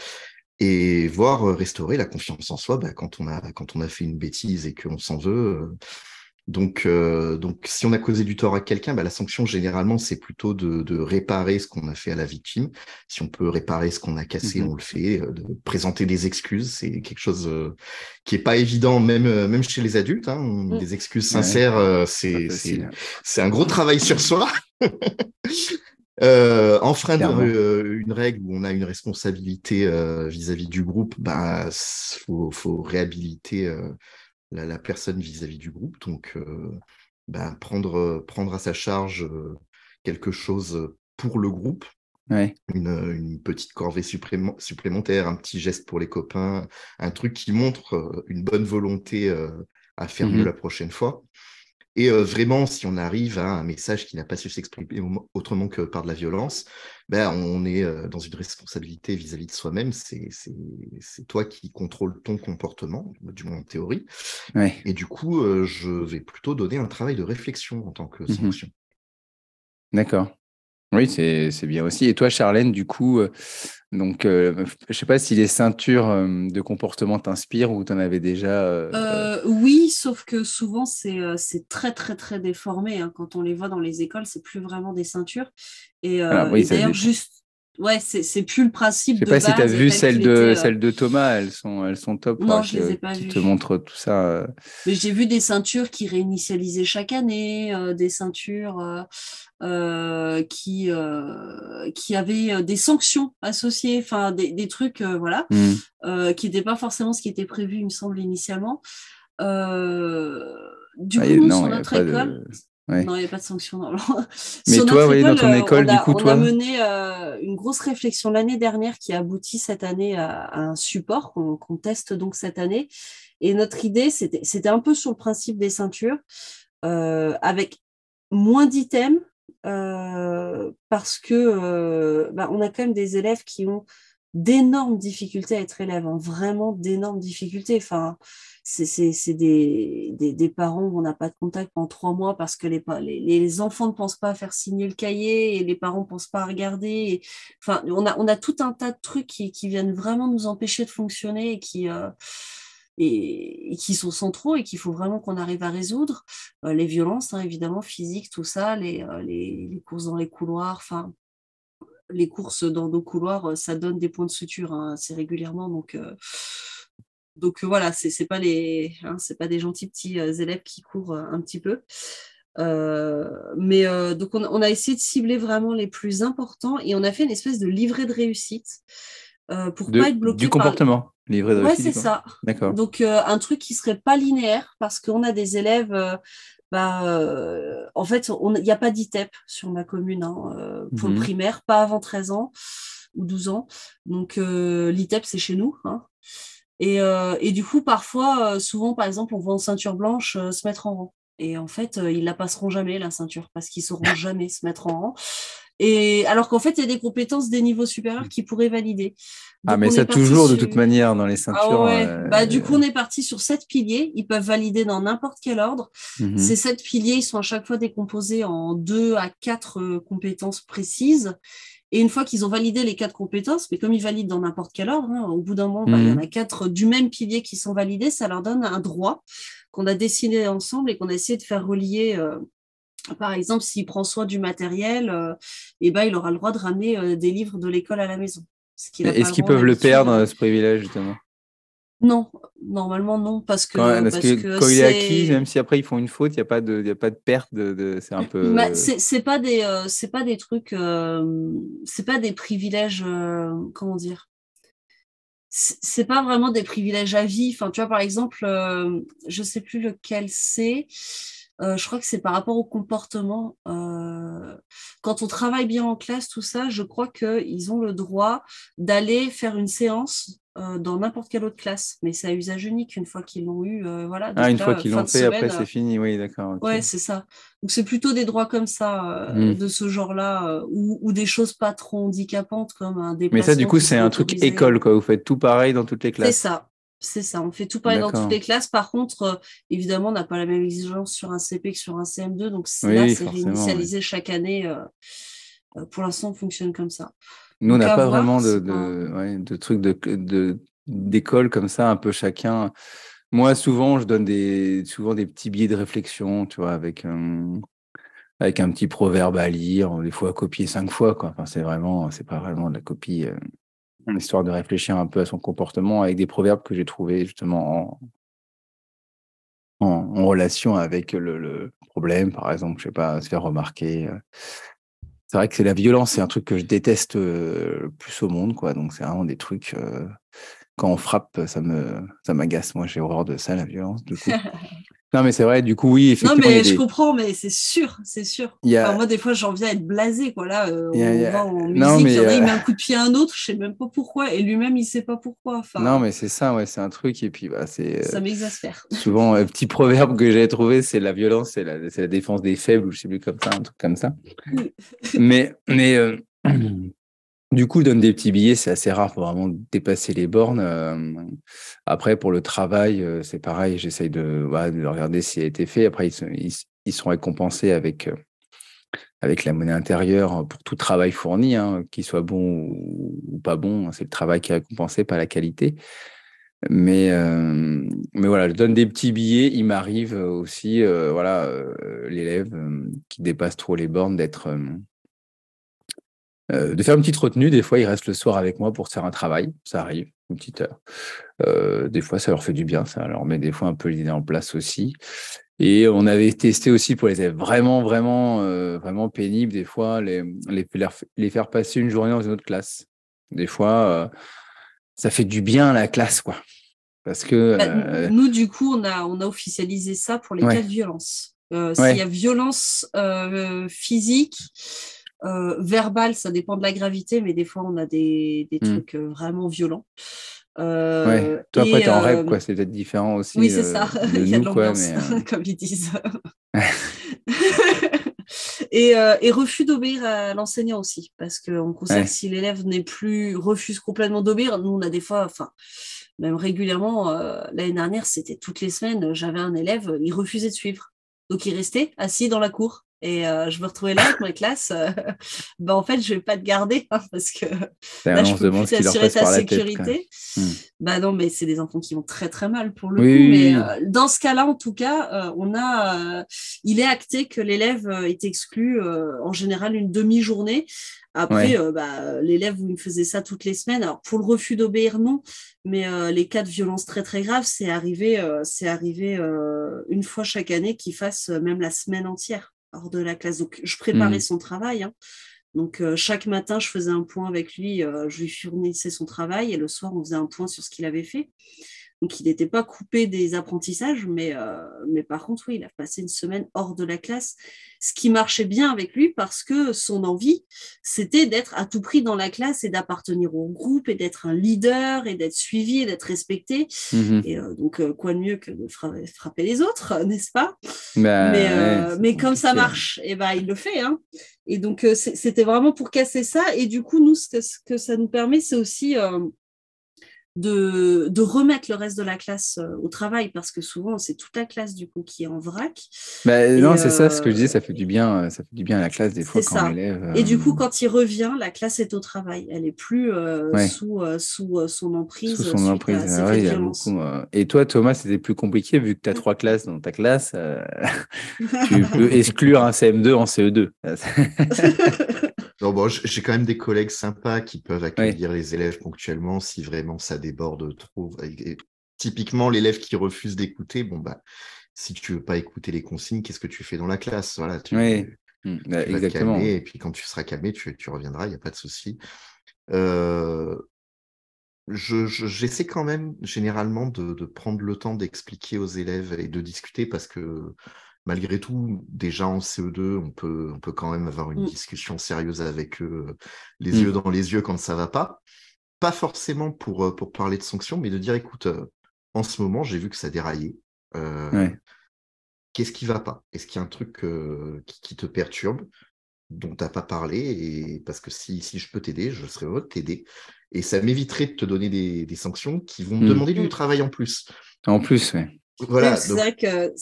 et voir restaurer la confiance en soi bah, quand on a fait une bêtise et qu'on s'en veut. Donc, si on a causé du tort à quelqu'un, bah, la sanction, généralement, c'est plutôt de réparer ce qu'on a fait à la victime. Si on peut réparer ce qu'on a cassé, on le fait. De présenter des excuses, c'est quelque chose qui est pas évident, même chez les adultes, hein. Des excuses Ouais, sincères, pas c'est facile, un gros travail sur soi. Enfreindre clairement. une règle où on a une responsabilité vis-à-vis du groupe, bah, faut réhabiliter la personne vis-à-vis du groupe. Donc, bah, prendre à sa charge quelque chose pour le groupe, Ouais. une petite corvée supplémentaire, un petit geste pour les copains, un truc qui montre une bonne volonté à faire mieux la Mhm. prochaine fois. Et vraiment, si on arrive à un message qui n'a pas su s'exprimer autrement que par de la violence, ben, on est dans une responsabilité vis-à-vis de soi-même. C'est toi qui contrôles ton comportement, du moins en théorie. Ouais. Et du coup, je vais plutôt donner un travail de réflexion en tant que Mhm. sanction. D'accord. Oui, c'est bien aussi. Et toi, Charlène, du coup, donc, je sais pas si les ceintures de comportement t'inspirent ou tu en avais déjà. Oui, sauf que souvent c'est très très très déformé, hein. Quand on les voit dans les écoles, c'est plus vraiment des ceintures. Alors, oui, Et ça d'ailleurs, dépend. Ouais, c'est plus le Je principe sais de pas si tu as base vu tel qu'il était. celles de Thomas, elles sont top, Non, je les ai pas qui te vues. montrent tout ça. Mais j'ai vu des ceintures qui réinitialisaient chaque année, des ceintures qui avaient des sanctions associées, enfin des trucs, voilà, Hmm. qui n'étaient pas forcément ce qui était prévu, il me semble, initialement. Euh, du Ah, coup, nous, non, sur il n'y a notre pas école, de. Ouais. non, il n'y a pas de sanction normalement. Mais Sur toi, notre oui, dans école, ton école, du coup, on a toi. mené une grosse réflexion l'année dernière qui a abouti cette année à un support qu'on teste donc cette année. Et notre idée, c'était un peu sur le principe des ceintures, avec moins d'items, parce que on a quand même des élèves qui ont d'énormes difficultés à être élèves, hein, vraiment d'énormes difficultés. Enfin, c'est des parents où on n'a pas de contact pendant 3 mois parce que les enfants ne pensent pas à faire signer le cahier et les parents ne pensent pas à regarder. Enfin, on a tout un tas de trucs qui viennent vraiment nous empêcher de fonctionner et qui sont centraux et qu'il faut vraiment qu'on arrive à résoudre. Les violences, hein, évidemment, physiques, tout ça, les courses dans les couloirs, enfin, les courses dans nos couloirs, ça donne des points de suture, hein, assez régulièrement. Donc voilà, c'est pas c'est pas des gentils petits élèves qui courent un petit peu. Donc on a essayé de cibler vraiment les plus importants et on a fait une espèce de livret de réussite pour pas être Du bloqué par. comportement, livret de Ouais, réussite, c'est du coup. ça. D'accord. Donc un truc qui serait pas linéaire parce qu'on a des élèves. En fait, il n'y a pas d'ITEP sur ma commune, hein, pour le Mhm. primaire, pas avant 13 ans ou 12 ans. Donc l'ITEP, c'est chez nous, hein. Et du coup, parfois, souvent, par exemple, on voit en ceinture blanche se mettre en rang. Et en fait, ils la passeront jamais, la ceinture, parce qu'ils sauront jamais se mettre en rang. Et alors qu'en fait, il y a des compétences des niveaux supérieurs qui pourraient valider. Ah, Donc, mais on est ça, parti toujours, de toute sur. manière, dans les Ah ceintures. ouais, bah du coup on est parti sur 7 piliers, ils peuvent valider dans n'importe quel ordre. Ces Mhm. 7 piliers, ils sont à chaque fois décomposés en 2 à 4 compétences précises. Et une fois qu'ils ont validé les 4 compétences, mais comme ils valident dans n'importe quel ordre, hein, au bout d'un moment, il y en Mhm. a 4 du même pilier qui sont validés, ça leur donne un droit qu'on a dessiné ensemble et qu'on a essayé de faire relier. Par exemple, s'il prend soin du matériel, eh ben, il aura le droit de ramener des livres de l'école à la maison, ce qu'il n'a Et pas est-ce le qu'ils droit peuvent le d'habitude. perdre, ce privilège, justement? Non, normalement non, parce que Parce parce que que quand il est acquis, même c'est si après ils font une faute, il y a pas de perte c'est un peu. c'est pas des trucs, c'est pas des privilèges, comment dire, c'est pas vraiment des privilèges à vie. Enfin, tu vois, par exemple, je sais plus lequel c'est. Je crois que c'est par rapport au comportement. Quand on travaille bien en classe, tout ça, je crois qu'ils ont le droit d'aller faire une séance dans n'importe quelle autre classe. Mais c'est à usage unique une fois qu'ils l'ont eu. Voilà. Ah, une Donc fois là, qu'ils fin l'ont de fait, après semaine. c'est fini. Oui, d'accord, ok. Ouais, c'est ça. Donc c'est plutôt des droits comme ça, Mhm. de ce genre-là, ou des choses pas trop handicapantes comme un Mais ça, du déplacement coup, qui c'est serait un truc autorisé. école, quoi. Vous faites tout pareil dans toutes les C'est classes. ça. C'est ça. On fait tout pareil dans toutes D'accord. les classes. Par contre, évidemment, on n'a pas la même exigence sur un CP que sur un CM2. Donc Oui, là, oui, c'est forcément. Ouais. réinitialisé chaque année. Pour l'instant, on fonctionne comme ça. Nous, on Donc n'a à pas vraiment voir, c'est pas. ouais, de trucs d'école comme ça, un peu chacun. Moi, souvent, je donne souvent des petits billets de réflexion, tu vois, avec un petit proverbe à lire, des fois à copier 5 fois, quoi. Enfin, c'est pas vraiment de la copie, histoire de réfléchir un peu à son comportement avec des proverbes que j'ai trouvés justement en relation avec le problème, par exemple, je sais pas, se faire remarquer. C'est vrai que c'est la violence, c'est un truc que je déteste le plus au monde, quoi. Donc c'est vraiment des trucs, quand on frappe, ça m'agace. Moi, j'ai horreur de ça, la violence, du coup. Non, mais c'est vrai, du coup, oui, Non, effectivement, mais je comprends, mais c'est sûr, c'est sûr. il y Enfin, a, moi, des fois, j'en viens à être blasé, quoi. Là, il y on va a- en non, musique, il y mais, en a, il met un coup de pied à un autre, je sais même pas pourquoi, et lui-même, il sait pas pourquoi. non, Enfin, mais c'est ça, ouais, c'est un truc. Et puis, bah, c'est ça m'exaspère. souvent un petit proverbe que j'ai trouvé, c'est la violence, c'est la défense des faibles, ou je sais plus comme ça, un truc comme ça. Mais du coup, donne des petits billets, c'est assez rare pour vraiment dépasser les bornes. Après, pour le travail, c'est pareil, j'essaye voilà, de regarder s'il a été fait. Après, ils sont récompensés avec la monnaie intérieure pour tout travail fourni, hein, qu'il soit bon ou pas bon. C'est le travail qui est récompensé, pas la qualité. Mais voilà, je donne des petits billets. Il m'arrive aussi, voilà, l'élève qui dépasse trop les bornes de faire une petite retenue. Des fois, ils restent le soir avec moi pour faire un travail. Ça arrive, une petite heure. Des fois, ça leur fait du bien. Ça leur met des fois un peu l'idée en place aussi. Et on avait testé aussi pour les élèves vraiment pénibles, des fois, les faire passer une journée dans une autre classe. Des fois, ça fait du bien à la classe, quoi. Parce que. Nous, du coup, on a officialisé ça pour les cas de violence. S'il y a violence physique, verbale, ça dépend de la gravité, mais des fois, on a des trucs vraiment violents. Toi, après, t'es en règle, quoi. C'est peut-être différent aussi. Oui, c'est ça. Il y a de l'ambiance, mais, comme ils disent. Et refus d'obéir à l'enseignant aussi, parce qu'on considère que si l'élève refuse complètement d'obéir, nous, on a des fois, même régulièrement, l'année dernière, c'était toutes les semaines, j'avais un élève, il refusait de suivre. Donc, il restait assis dans la cour. Et je me retrouvais là avec ma classe. En fait, je vais pas te garder parce que là, je peux plus t'assurer ta sécurité. Non, mais c'est des enfants qui vont très très mal pour le coup. Mais dans ce cas-là, en tout cas, il est acté que l'élève est exclu en général une demi-journée. Après, l'élève, il me faisait ça toutes les semaines. Alors, pour le refus d'obéir, non. Mais les cas de violence très, très graves, c'est arrivé une fois chaque année qu'il fasse même la semaine entière hors de la classe. Donc, je préparais son travail. Hein. Donc, chaque matin, je faisais un point avec lui. Je lui fournissais son travail. Et le soir, on faisait un point sur ce qu'il avait fait. Donc, il n'était pas coupé des apprentissages, mais par contre, oui, il a passé une semaine hors de la classe, ce qui marchait bien avec lui parce que son envie, c'était d'être à tout prix dans la classe et d'appartenir au groupe et d'être un leader et d'être suivi et d'être respecté. Et donc, quoi de mieux que de frapper les autres, n'est-ce pas ? Mais comme ça marche, et il le fait. Hein. Et donc, c'était vraiment pour casser ça. Et du coup, nous, ce que ça nous permet, c'est aussi... de remettre le reste de la classe au travail parce que souvent c'est toute la classe du coup qui est en vrac. Non, c'est ça ce que je disais, ça fait du bien à la classe des fois quand l'élève. Et du coup, quand il revient, la classe est au travail, elle est plus sous son emprise. Sous son emprise. Il y a beaucoup. Et toi, Thomas, c'était plus compliqué vu que tu as 3 classes dans ta classe. Tu peux exclure un CM2 en CE2. Non, j'ai quand même des collègues sympas qui peuvent accueillir les élèves ponctuellement si vraiment ça déborde trop. Et typiquement, l'élève qui refuse d'écouter, si tu veux pas écouter les consignes, qu'est-ce que tu fais dans la classe ? Voilà, tu vas te calmer et puis quand tu seras calmé, tu reviendras, il n'y a pas de souci. J'essaie quand même généralement de prendre le temps d'expliquer aux élèves et de discuter parce que malgré tout, déjà en CE2, on peut quand même avoir une discussion sérieuse avec eux, les yeux dans les yeux quand ça va pas. Pas forcément pour parler de sanctions, mais de dire, écoute, en ce moment, j'ai vu que ça déraillait. Qu'est-ce qui va pas ? Est-ce qu'il y a un truc qui te perturbe, dont tu n'as pas parlé ? Et parce que si je peux t'aider, je serais heureux de t'aider. Et ça m'éviterait de te donner des sanctions qui vont me demander du travail en plus. En plus, oui. Voilà. C'est vrai que...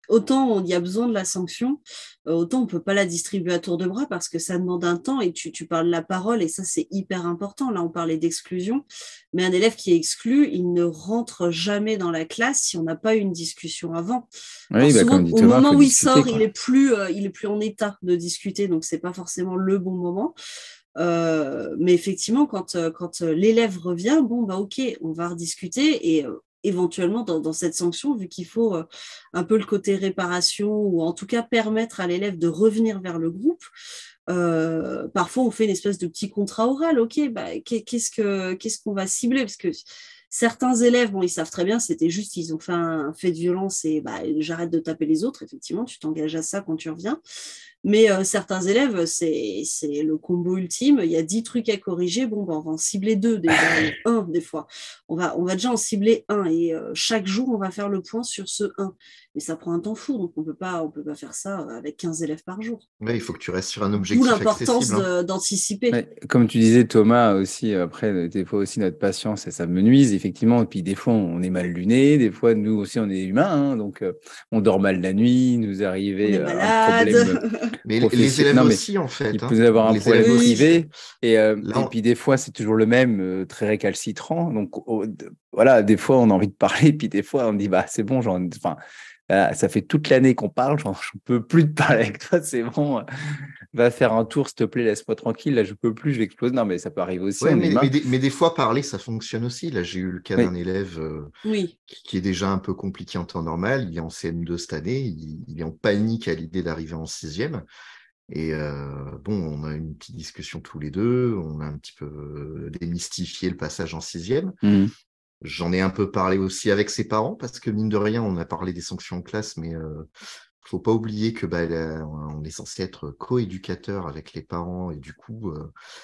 Autant il y a besoin de la sanction, autant on ne peut pas la distribuer à tour de bras parce que ça demande un temps et tu parles de la parole et ça c'est hyper important. Là on parlait d'exclusion, mais un élève qui est exclu, il ne rentre jamais dans la classe si on n'a pas eu une discussion avant. Oui, souvent, comme dit Thomas, au moment où il sort, il est plus en état de discuter, donc c'est pas forcément le bon moment. Mais effectivement, quand l'élève revient, ok, on va rediscuter et éventuellement dans cette sanction, vu qu'il faut un peu le côté réparation ou en tout cas permettre à l'élève de revenir vers le groupe, parfois on fait une espèce de petit contrat oral. Ok, qu'est-ce qu'on va cibler ? Parce que certains élèves, ils savent très bien, c'était juste, ils ont fait un fait de violence et j'arrête de taper les autres. Effectivement, tu t'engages à ça quand tu reviens. Mais certains élèves, c'est le combo ultime. Il y a 10 trucs à corriger. On va en cibler 2 déjà, un des fois. On va déjà en cibler 1 et chaque jour, on va faire le point sur ce 1. Mais ça prend un temps fou, donc on peut pas faire ça avec 15 élèves par jour. Il faut que tu restes sur un objectif accessible. D'où l'importance d'anticiper. Comme tu disais, Thomas, aussi, après, des fois aussi, notre patience, ça me nuise, effectivement. Et puis, des fois, on est mal luné. Des fois, nous aussi, on est humains. Donc, on dort mal la nuit. Nous arrivait un problème. Mais les élèves aussi, en fait. Il peut y avoir un problème privé. Et puis, des fois, c'est toujours le même, très récalcitrant. Donc, voilà, des fois, on a envie de parler. Puis, des fois, on dit, c'est bon, ça fait toute l'année qu'on parle, j'en peux plus te parler avec toi, c'est bon. va faire un tour, s'il te plaît, laisse-moi tranquille, là, je peux plus, je vais exploser. Non, mais ça peut arriver aussi, Ouais, on est humain. mais des fois, parler, ça fonctionne aussi. Là, j'ai eu le cas Oui, d'un élève Oui. qui est déjà un peu compliqué en temps normal. Il est en CM2 cette année. Il est en panique à l'idée d'arriver en sixième. Et bon, on a eu une petite discussion tous les deux. On a un petit peu démystifié le passage en sixième. Mhm. J'en ai un peu parlé aussi avec ses parents parce que mine de rien, on a parlé des sanctions en classe, mais faut pas oublier que on est censé être co-éducateur avec les parents et du coup,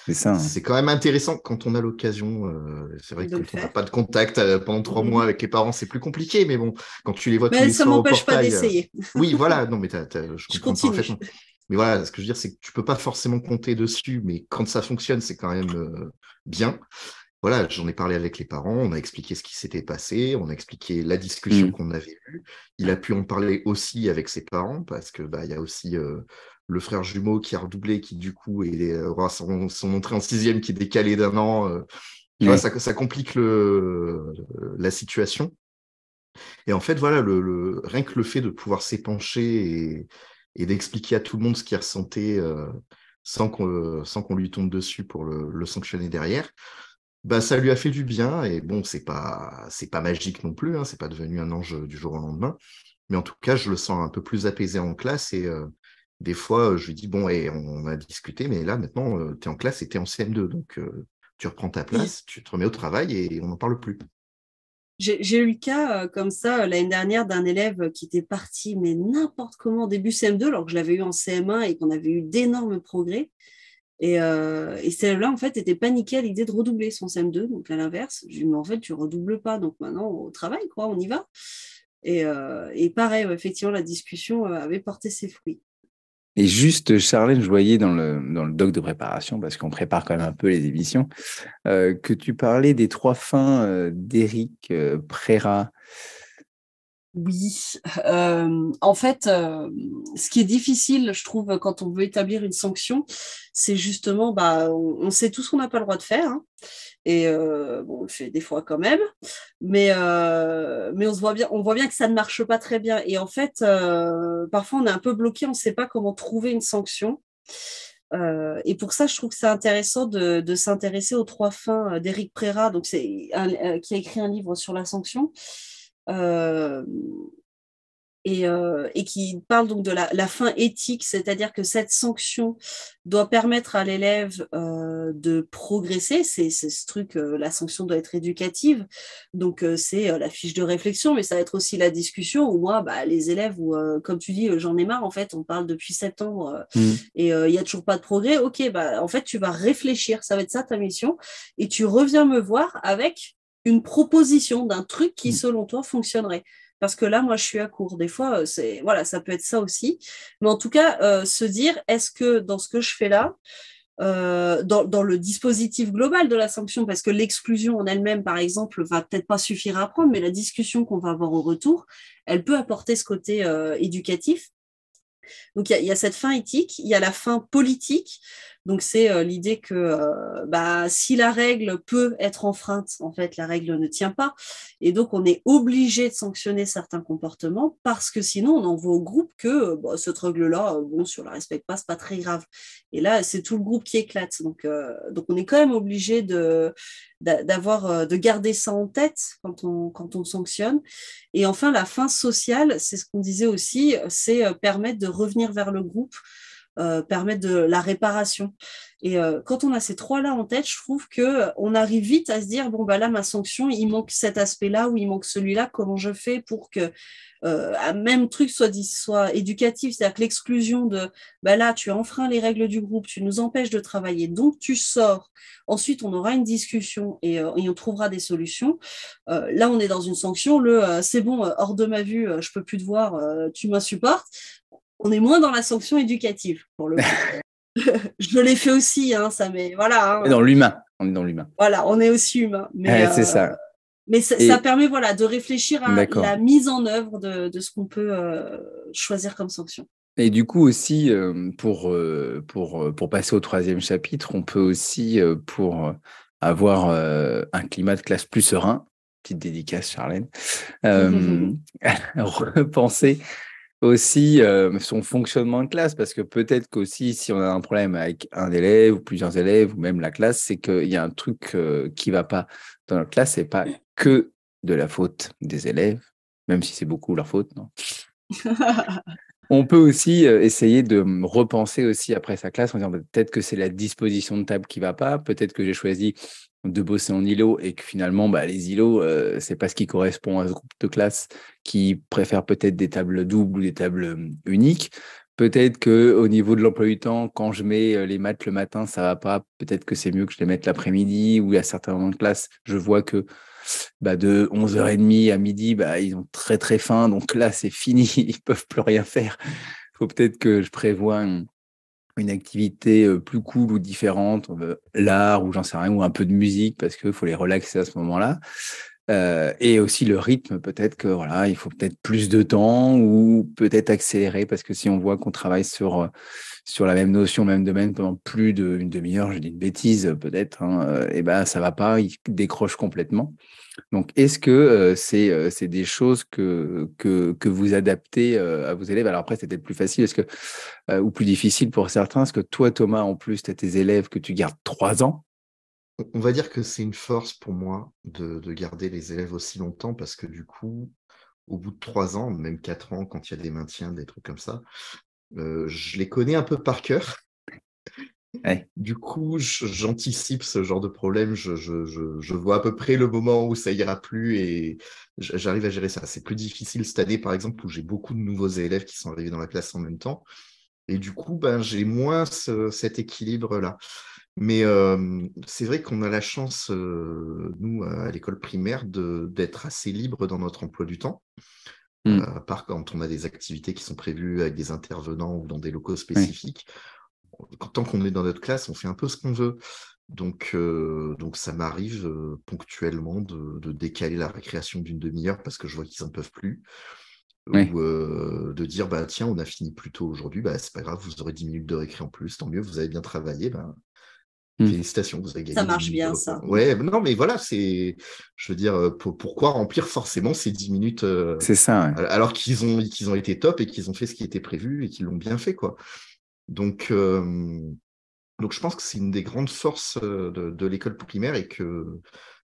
C'est ça. Hein. c'est quand même intéressant quand on a l'occasion. C'est vrai que De le quand on n'a faire. pas de contact pendant 3 mois Mhm. avec les parents, c'est plus compliqué. Mais bon, quand tu les vois tous Mais les ça soirs au m'empêche pas portail, d'essayer. oui, voilà. Non, mais je Je comprends continue. parfaitement. Mais voilà, ce que je veux dire, c'est que tu peux pas forcément compter dessus, mais quand ça fonctionne, c'est quand même bien. Voilà, j'en ai parlé avec les parents, on a expliqué ce qui s'était passé, on a expliqué la discussion Mhm. qu'on avait eue. Il a pu en parler aussi avec ses parents parce que il y a aussi le frère jumeau qui a redoublé, qui du coup aura son entrée en sixième qui est décalée d'un an. Tu vois, Ouais. ça complique la situation. Et en fait, voilà, rien que le fait de pouvoir s'épancher et d'expliquer à tout le monde ce qu'il ressentait sans qu'on lui tombe dessus pour le sanctionner derrière. Ça lui a fait du bien et bon, c'est pas magique non plus, hein, c'est pas devenu un ange du jour au lendemain, mais en tout cas, je le sens un peu plus apaisé en classe et des fois, je lui dis bon, et on a discuté, mais là maintenant, tu es en classe et tu es en CM2, donc tu reprends ta Oui. place, tu te remets au travail et on n'en parle plus. J'ai eu le cas comme ça l'année dernière d'un élève qui était parti, mais n'importe comment, début CM2, alors que je l'avais eu en CM1 et qu'on avait eu d'énormes progrès. Et cet élève-là, en fait, était paniqué à l'idée de redoubler son CM2, donc à l'inverse. Je lui ai dit, mais en fait, tu redoubles pas, donc maintenant, au travail, quoi, on y va. Et pareil, ouais, effectivement, la discussion avait porté ses fruits. Et juste, Charlène, je voyais dans le doc de préparation, parce qu'on prépare quand même un peu les émissions, que tu parlais des 3 fins d'Éric Préra. Oui, en fait, ce qui est difficile, je trouve, quand on veut établir une sanction, c'est justement, on sait tout ce qu'on n'a pas le droit de faire, hein, et bon, on le fait des fois quand même, mais on voit bien que ça ne marche pas très bien. Et en fait, parfois, on est un peu bloqué, on ne sait pas comment trouver une sanction. Et pour ça, je trouve que c'est intéressant de s'intéresser aux 3 fins d'Éric Préra, donc qui a écrit un livre sur la sanction. Euh, et qui parle donc de la fin éthique, c'est-à-dire que cette sanction doit permettre à l'élève de progresser. C'est ce truc, la sanction doit être éducative. Donc, c'est la fiche de réflexion, mais ça va être aussi la discussion où moi, les élèves, comme tu dis, j'en ai marre, en fait, on parle depuis septembre et il n'y a toujours pas de progrès. Ok, en fait, tu vas réfléchir, ça va être ça ta mission, et tu reviens me voir avec une proposition d'un truc qui, selon toi, fonctionnerait. Parce que là, moi, je suis à court. Des fois, voilà, ça peut être ça aussi. Mais en tout cas, se dire, est-ce que dans ce que je fais là, dans le dispositif global de la sanction, parce que l'exclusion en elle-même, par exemple, va peut-être pas suffire à apprendre, mais la discussion qu'on va avoir au retour, elle peut apporter ce côté éducatif. Donc, il y a cette fin éthique, il y a la fin politique. Donc, c'est l'idée que si la règle peut être enfreinte, en fait, la règle ne tient pas. Et donc, on est obligé de sanctionner certains comportements parce que sinon, on envoie au groupe que cette règle-là, si on ne la respecte pas, ce n'est pas très grave. Et là, c'est tout le groupe qui éclate. Donc on est quand même obligé de garder ça en tête quand on sanctionne. Et enfin, la fin sociale, c'est ce qu'on disait aussi, c'est permettre de revenir vers le groupe, permettre de la réparation. Et quand on a ces 3-là en tête, je trouve qu'on arrive vite à se dire, bon, là, ma sanction, il manque cet aspect-là ou il manque celui-là, comment je fais pour que même truc soit éducatif, c'est-à-dire que l'exclusion de là, tu enfreins les règles du groupe, tu nous empêches de travailler, donc tu sors. Ensuite, on aura une discussion et on trouvera des solutions. Là, on est dans une sanction, c'est bon, hors de ma vue, je peux plus te voir, tu m'insupportes. On est moins dans la sanction éducative, pour le coup. Je l'ai fait aussi, hein, ça, mais voilà. On est dans l'humain. On est dans l'humain. Voilà, on est aussi humain. C'est ça. Mais ça permet de réfléchir à D'accord. la mise en œuvre de ce qu'on peut choisir comme sanction. Et du coup aussi, pour passer au 3e chapitre, on peut aussi, pour avoir un climat de classe plus serein, petite dédicace Charlène, repenser aussi son fonctionnement de classe, parce que peut-être qu'aussi, si on a un problème avec un élève ou plusieurs élèves, ou même la classe, c'est qu'il y a un truc qui ne va pas dans notre classe, c'est pas que de la faute des élèves, même si c'est beaucoup leur faute, non. On peut aussi essayer de repenser aussi après sa classe en disant peut-être que c'est la disposition de table qui ne va pas, peut-être que j'ai choisi de bosser en îlot et que finalement, les îlots, c'est pas ce qui correspond à ce groupe de classe qui préfère peut-être des tables doubles ou des tables uniques. Peut-être qu'au niveau de l'emploi du temps, quand je mets les maths le matin, ça va pas. Peut-être que c'est mieux que je les mette l'après-midi ou à certains moments de classe, je vois que de 11h30 à midi, ils ont très très faim. Donc là, c'est fini, ils peuvent plus rien faire. Il faut peut-être que je prévoie une activité plus cool ou différente, l'art ou j'en sais rien, ou un peu de musique parce qu'il faut les relaxer à ce moment-là. Et aussi le rythme, peut-être que voilà, il faut peut-être plus de temps ou peut-être accélérer parce que si on voit qu'on travaille sur la même notion, même domaine pendant plus d'une demi-heure, je dis une bêtise peut-être, et ça va pas, il décroche complètement. Donc, est-ce que c'est des choses que vous adaptez à vos élèves? Alors après, c'est peut-être plus facile ou plus difficile pour certains. Est-ce que toi, Thomas, en plus, tu as tes élèves que tu gardes 3 ans? On va dire que c'est une force pour moi de garder les élèves aussi longtemps parce que du coup, au bout de 3 ans, même 4 ans, quand il y a des maintiens, des trucs comme ça, je les connais un peu par cœur. Ouais. Du coup, j'anticipe ce genre de problème. Je vois à peu près le moment où ça ira plus et j'arrive à gérer ça. C'est plus difficile cette année, par exemple, où j'ai beaucoup de nouveaux élèves qui sont arrivés dans la classe en même temps. Et du coup, j'ai moins cet équilibre-là. Mais c'est vrai qu'on a la chance, nous, à l'école primaire, d'être assez libre dans notre emploi du temps. À part quand on a des activités qui sont prévues avec des intervenants ou dans des locaux Oui. spécifiques. Tant qu'on est dans notre classe, on fait un peu ce qu'on veut. Donc ça m'arrive ponctuellement de décaler la récréation d'une demi-heure parce que je vois qu'ils n'en peuvent plus. Oui. Ou de dire, tiens, on a fini plus tôt aujourd'hui, c'est pas grave, vous aurez 10 minutes de récré en plus, tant mieux, vous avez bien travaillé, félicitations, vous avez Ça gagné 10 marche minutes de bien, repos. ça. Ouais, non, mais voilà, je veux dire, pourquoi remplir forcément ces 10 minutes C'est ça, ouais. alors qu'ils ont été top et qu'ils ont fait ce qui était prévu et qu'ils l'ont bien fait, quoi. Donc je pense que c'est une des grandes forces de l'école primaire et que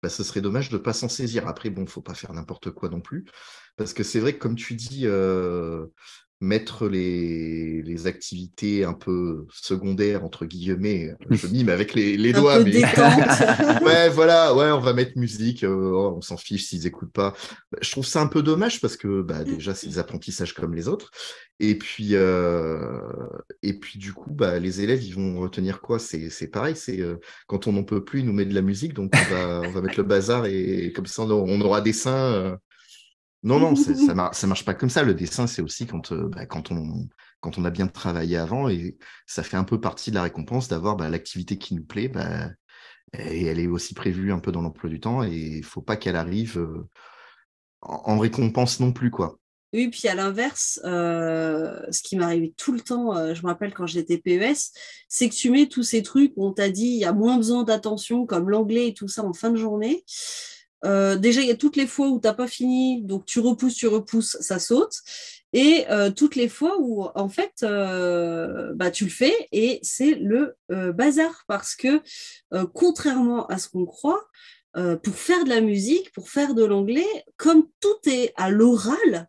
ce serait dommage de ne pas s'en saisir. Après, bon, il ne faut pas faire n'importe quoi non plus. Parce que c'est vrai que, comme tu dis, mettre les activités un peu secondaires, entre guillemets, je mime avec les Un doigts, peu mais détente. ouais, voilà, ouais, on va mettre musique, on s'en fiche s'ils n'écoutent pas. Je trouve ça un peu dommage parce que déjà, c'est des apprentissages comme les autres. Et puis du coup, les élèves, ils vont retenir quoi? C'est pareil, quand on n'en peut plus, ils nous met de la musique, donc on va mettre le bazar et comme ça, on aura des seins. Non, non, ça marche pas comme ça. Le dessin, c'est aussi quand on a bien travaillé avant et ça fait un peu partie de la récompense d'avoir l'activité qui nous plaît. Et elle est aussi prévue un peu dans l'emploi du temps et il faut pas qu'elle arrive en récompense non plus, quoi. Oui, puis à l'inverse, ce qui m'arrivait tout le temps, je me rappelle quand j'étais PES, c'est que tu mets tous ces trucs où on t'a dit il y a moins besoin d'attention, comme l'anglais et tout ça en fin de journée. Déjà, il y a toutes les fois où tu n'as pas fini, donc tu repousses, ça saute. Et toutes les fois où, en fait, tu le fais et c'est le bazar. Parce que, contrairement à ce qu'on croit, pour faire de la musique, pour faire de l'anglais, comme tout est à l'oral,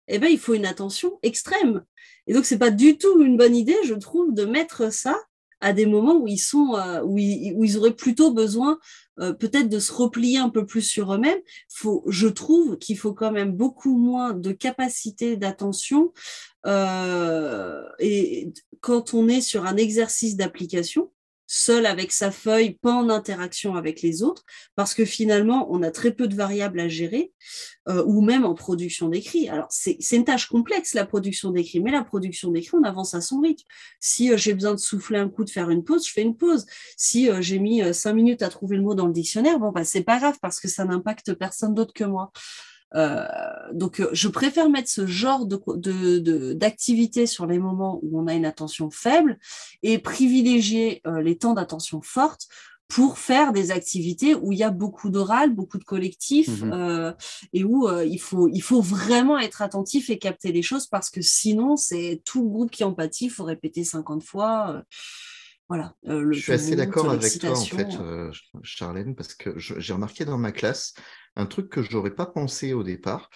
il faut une attention extrême. Et donc, c'est pas du tout une bonne idée, je trouve, de mettre ça à des moments où ils auraient plutôt besoin peut-être de se replier un peu plus sur eux-mêmes. Je trouve qu'il faut quand même beaucoup moins de capacité d'attention et quand on est sur un exercice d'application, seul avec sa feuille, pas en interaction avec les autres, parce que finalement, on a très peu de variables à gérer ou même en production d'écrit. Alors, c'est une tâche complexe, la production d'écrit, mais la production d'écrit, on avance à son rythme. Si j'ai besoin de souffler un coup, de faire une pause, je fais une pause. Si j'ai mis 5 minutes à trouver le mot dans le dictionnaire, c'est pas grave parce que ça n'impacte personne d'autre que moi. Donc, je préfère mettre ce genre d'activité sur les moments où on a une attention faible et privilégier les temps d'attention forte pour faire des activités où il y a beaucoup d'oral, beaucoup de collectifs, et où il faut vraiment être attentif et capter les choses, parce que sinon, c'est tout le groupe qui en pâtit, il faut répéter 50 fois. Voilà, Je le suis ton assez monte, d'accord avec toi, en fait, l'excitation. Charlène, parce que j'ai remarqué dans ma classe un truc que j'aurais pas pensé au départ,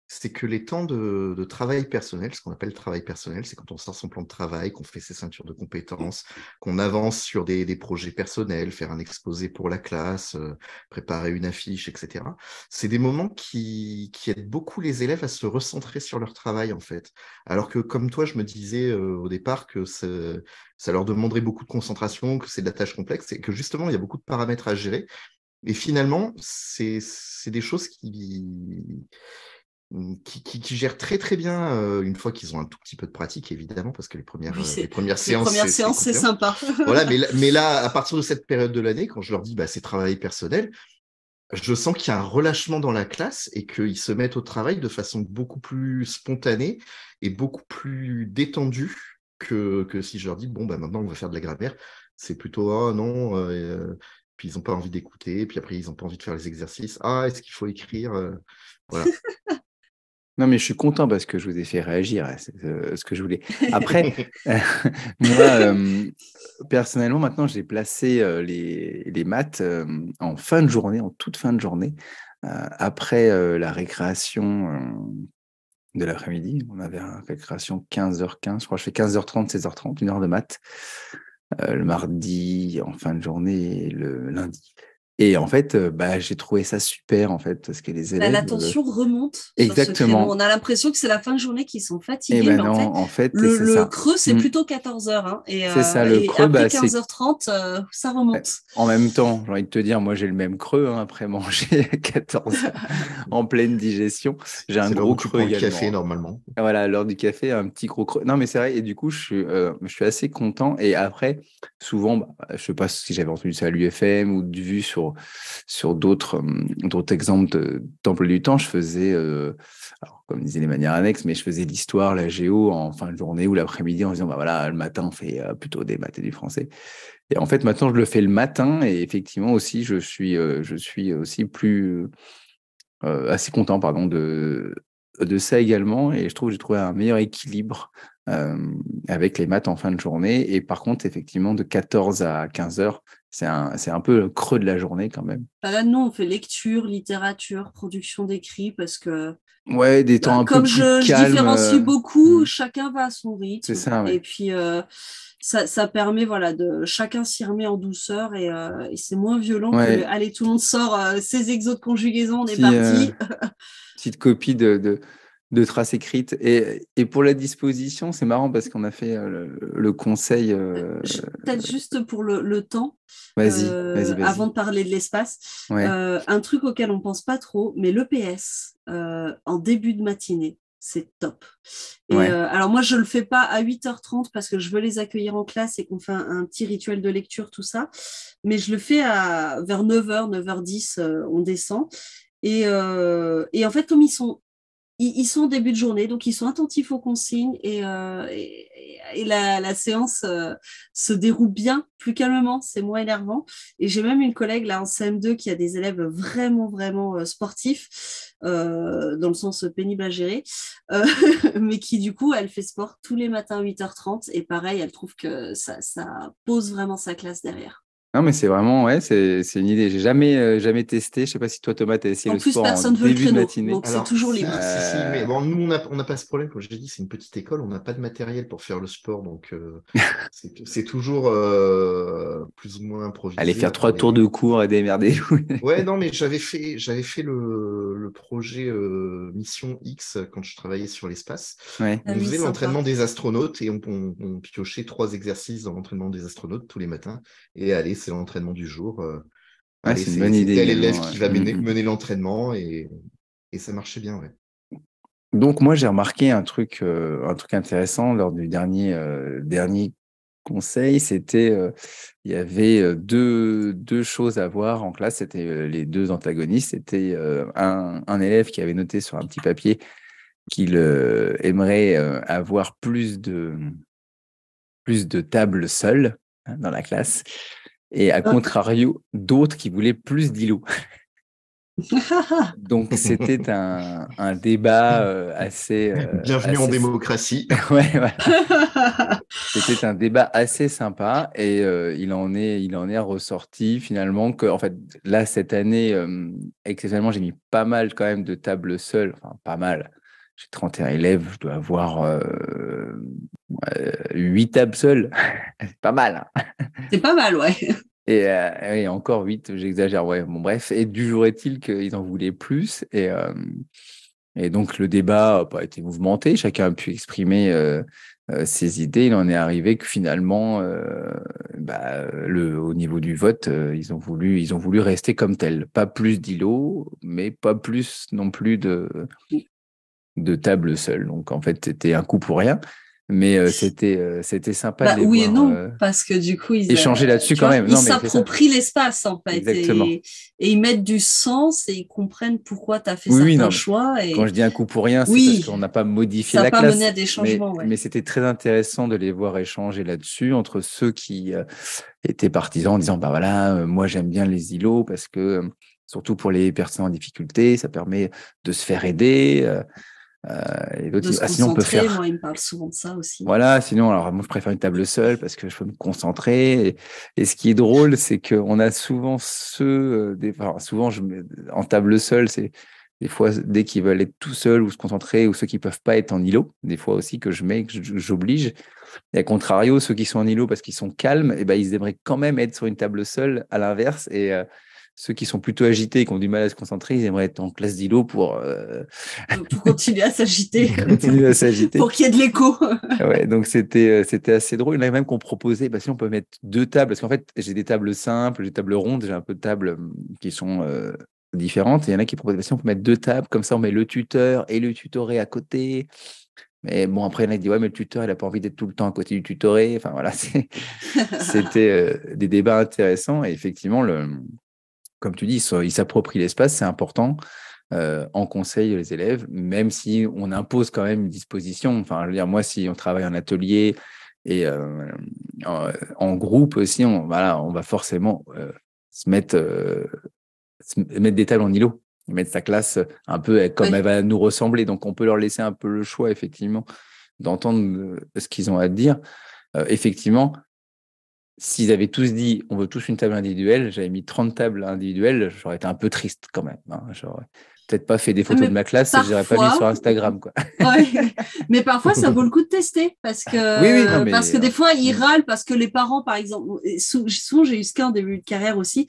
c'est que les temps de travail personnel, ce qu'on appelle travail personnel, c'est quand on sort son plan de travail, qu'on fait ses ceintures de compétences, qu'on avance sur des projets personnels, faire un exposé pour la classe, préparer une affiche, etc. C'est des moments qui aident beaucoup les élèves à se recentrer sur leur travail, en fait. Alors que, comme toi, je me disais au départ que ça leur demanderait beaucoup de concentration, que c'est de la tâche complexe, et que justement, il y a beaucoup de paramètres à gérer. Et finalement, c'est des choses qui gèrent très très bien une fois qu'ils ont un tout petit peu de pratique, évidemment, parce que Oui, les premières les séances, premières c'est séances, c'est complet. sympa. Voilà, mais là, à partir de cette période de l'année, quand je leur dis c'est travail personnel, je sens qu'il y a un relâchement dans la classe et qu'ils se mettent au travail de façon beaucoup plus spontanée et beaucoup plus détendue que si je leur dis, maintenant on va faire de la grammaire. C'est plutôt, ah non, puis ils n'ont pas envie d'écouter, puis après ils n'ont pas envie de faire les exercices. Ah, est-ce qu'il faut écrire Voilà. Non, mais je suis content parce que je vous ai fait réagir, hein, c'est ce que je voulais. Après, moi, personnellement, maintenant, j'ai placé les maths en fin de journée, en toute fin de journée, après la récréation de l'après-midi. On avait une récréation 15h15, je crois que je fais 15h30, 16h30, 1 heure de maths, le mardi en fin de journée et le lundi. Et en fait, j'ai trouvé ça super, en fait, parce que les élèves... L'attention remonte sur ce créneau. Exactement. On a l'impression que c'est la fin de journée qu'ils sont Et fatigués, mais non, en fait, c'est le ça. creux, c'est plutôt 14h. Hein, C'est ça, le et creux, après c'est 15h30, ça remonte. en même temps, j'ai envie de te dire, moi j'ai le même creux après manger à 14h en pleine digestion. J'ai un C'est l'heure gros où tu creux prends le café, également. normalement. Voilà, à l'heure du café, un petit gros creux. Non, mais c'est vrai, et du coup, je suis assez content. Et après, souvent, je sais pas si j'avais entendu ça à l'UFM ou vu sur d'autres exemples d'emploi du temps, je faisais, alors, comme disaient les manières annexes, mais je faisais l'histoire, la géo en fin de journée ou l'après-midi en disant, voilà, le matin, on fait plutôt des maths et du français. Et en fait, maintenant, je le fais le matin et effectivement aussi, je suis aussi assez content, pardon, de ça également. Et je trouve que j'ai trouvé un meilleur équilibre euh, avec les maths en fin de journée. Et par contre, effectivement, de 14 à 15 heures, c'est un peu le creux de la journée quand même. Là, nous, on fait lecture, littérature, production d'écrit, parce que Ouais, des temps un peu comme plus je calmes. différencie beaucoup, chacun va à son C'est rythme. ça, Et ouais. puis, ça permet, de chacun s'y remet en douceur, et c'est moins violent que Ouais, allez, tout le monde sort ses exos de conjugaison, on est petit, parti. petite copie de traces écrites. Et pour la disposition, c'est marrant parce qu'on a fait le conseil. Peut-être juste pour le temps, avant Vas-y. de parler de l'espace, Ouais, un truc auquel on pense pas trop, mais l'EPS en début de matinée, c'est top. Et ouais. alors moi, je le fais pas à 8h30 parce que je veux les accueillir en classe et qu'on fait un petit rituel de lecture, tout ça, mais je le fais vers 9h, 9h10, on descend. Et en fait, comme ils sont en début de journée, donc ils sont attentifs aux consignes et la séance se déroule bien, plus calmement, c'est moins énervant. Et j'ai même une collègue là en CM2 qui a des élèves vraiment, vraiment sportifs, dans le sens pénible à gérer, euh, mais qui du coup, elle fait sport tous les matins à 8h30 et pareil, elle trouve que ça pose vraiment sa classe derrière. Non, mais c'est vraiment, ouais, c'est une idée. J'ai jamais testé. Je sais pas si toi, Thomas, tu as essayé En le plus, sport en personne veut le début de créneau, matinée. donc c'est Alors, toujours libre. si, mais Euh, bon, nous, on n'a pas ce problème. Comme je l'ai dit, c'est une petite école, on n'a pas de matériel pour faire le sport, donc c'est toujours plus ou moins Allez improvisé faire à part 3 tours de les. cours et démerdez-vous. Ouais, non, mais j'avais fait le projet Mission X quand je travaillais sur l'espace. Ouais. Ah On oui, faisait l'entraînement sympa. des astronautes et on piochait 3 exercices dans l'entraînement des astronautes tous les matins. Et allez, c'est l'entraînement du jour. Ouais, Allez, c'est une bonne c'est idée tel élève également. qui Ouais. va mener l'entraînement et ça marchait bien, ouais. Donc, moi, j'ai remarqué un truc intéressant lors du dernier conseil. C'était, il y avait deux choses à voir en classe. C'était les deux antagonistes. C'était un élève qui avait noté sur un petit papier qu'il aimerait avoir plus de tables seules, hein, dans la classe. et à contrario, d'autres qui voulaient plus d'îlots. Donc, c'était un débat assez... Bienvenue en démocratie. Ouais, voilà. C'était un débat assez sympa et il en est ressorti finalement que, en fait, là, cette année, exceptionnellement, j'ai mis pas mal quand même de tables seules. Enfin, pas mal. J'ai 31 élèves, je dois avoir 8 tables seules. C'est pas mal, hein. C'est pas mal, ouais. Et encore 8, j'exagère, ouais. Bon, bref. Et du jour est-il qu'ils en voulaient plus. Et donc, le débat n'a pas été mouvementé. Chacun a pu exprimer ses idées. Il en est arrivé que finalement, au niveau du vote, ils ont voulu rester comme tel. Pas plus d'îlots, mais pas plus non plus de tables seules. Donc, en fait, c'était un coup pour rien. Mais c'était sympa de les Oui voir et non, parce que du coup, échanger là-dessus quand même. Ils s'approprient l'espace, en fait. Exactement. Et ils mettent du sens et ils comprennent pourquoi tu as fait certains choix. Et... Quand je dis un coup pour rien, c'est parce qu'on n'a pas modifié la classe. Ça n'a pas mené à des changements. Mais c'était très intéressant de les voir échanger là-dessus entre ceux qui étaient partisans en disant, bah voilà, moi j'aime bien les îlots parce que, surtout pour les personnes en difficulté, ça permet de se faire aider. Et de se sinon on peut faire. Moi, il me parle souvent de ça aussi. Voilà, sinon, alors moi je préfère une table seule parce que je peux me concentrer. Et ce qui est drôle, c'est qu'on a souvent en table seule, c'est des fois dès qu'ils veulent être tout seuls ou se concentrer ou ceux qui peuvent pas être en îlot, des fois aussi que j'oblige. Et à contrario, ceux qui sont en îlot parce qu'ils sont calmes, et ben ils aimeraient quand même être sur une table seule à l'inverse. Et ceux qui sont plutôt agités et qui ont du mal à se concentrer, ils aimeraient être en classe d'îlot pour continuer à s'agiter. Pour qu'il y ait de l'écho. Ouais, donc c'était assez drôle. Il y en avait même qu'on proposait, si on peut mettre 2 tables, parce qu'en fait, j'ai des tables simples, j'ai des tables rondes, j'ai un peu de tables qui sont différentes. Et il y en a qui proposaient, si on peut mettre 2 tables, comme ça on met le tuteur et le tutoré à côté. Mais bon, après, il y en a qui disent, ouais, mais le tuteur, il n'a pas envie d'être tout le temps à côté du tutoré. Enfin, voilà, c'était des débats intéressants. Et effectivement, comme tu dis, ils s'approprient l'espace, c'est important. On conseille les élèves, même si on impose quand même une disposition. Enfin, je veux dire, moi, si on travaille en atelier et en groupe aussi, on va forcément se mettre des tables en îlot, mettre sa classe un peu comme elle va nous ressembler. Donc, on peut leur laisser un peu le choix, effectivement, d'entendre ce qu'ils ont à dire. Effectivement, s'ils avaient tous dit on veut tous une table individuelle, j'avais mis 30 tables individuelles, j'aurais été un peu triste quand même. Hein. J'aurais peut-être pas fait des photos de ma classe et je n'aurais pas mis sur Instagram. Quoi. Ouais. Mais parfois, ça vaut le coup de tester parce que, parce que des fois, ils râlent parce que les parents, par exemple, souvent j'ai eu ce cas en début de carrière aussi,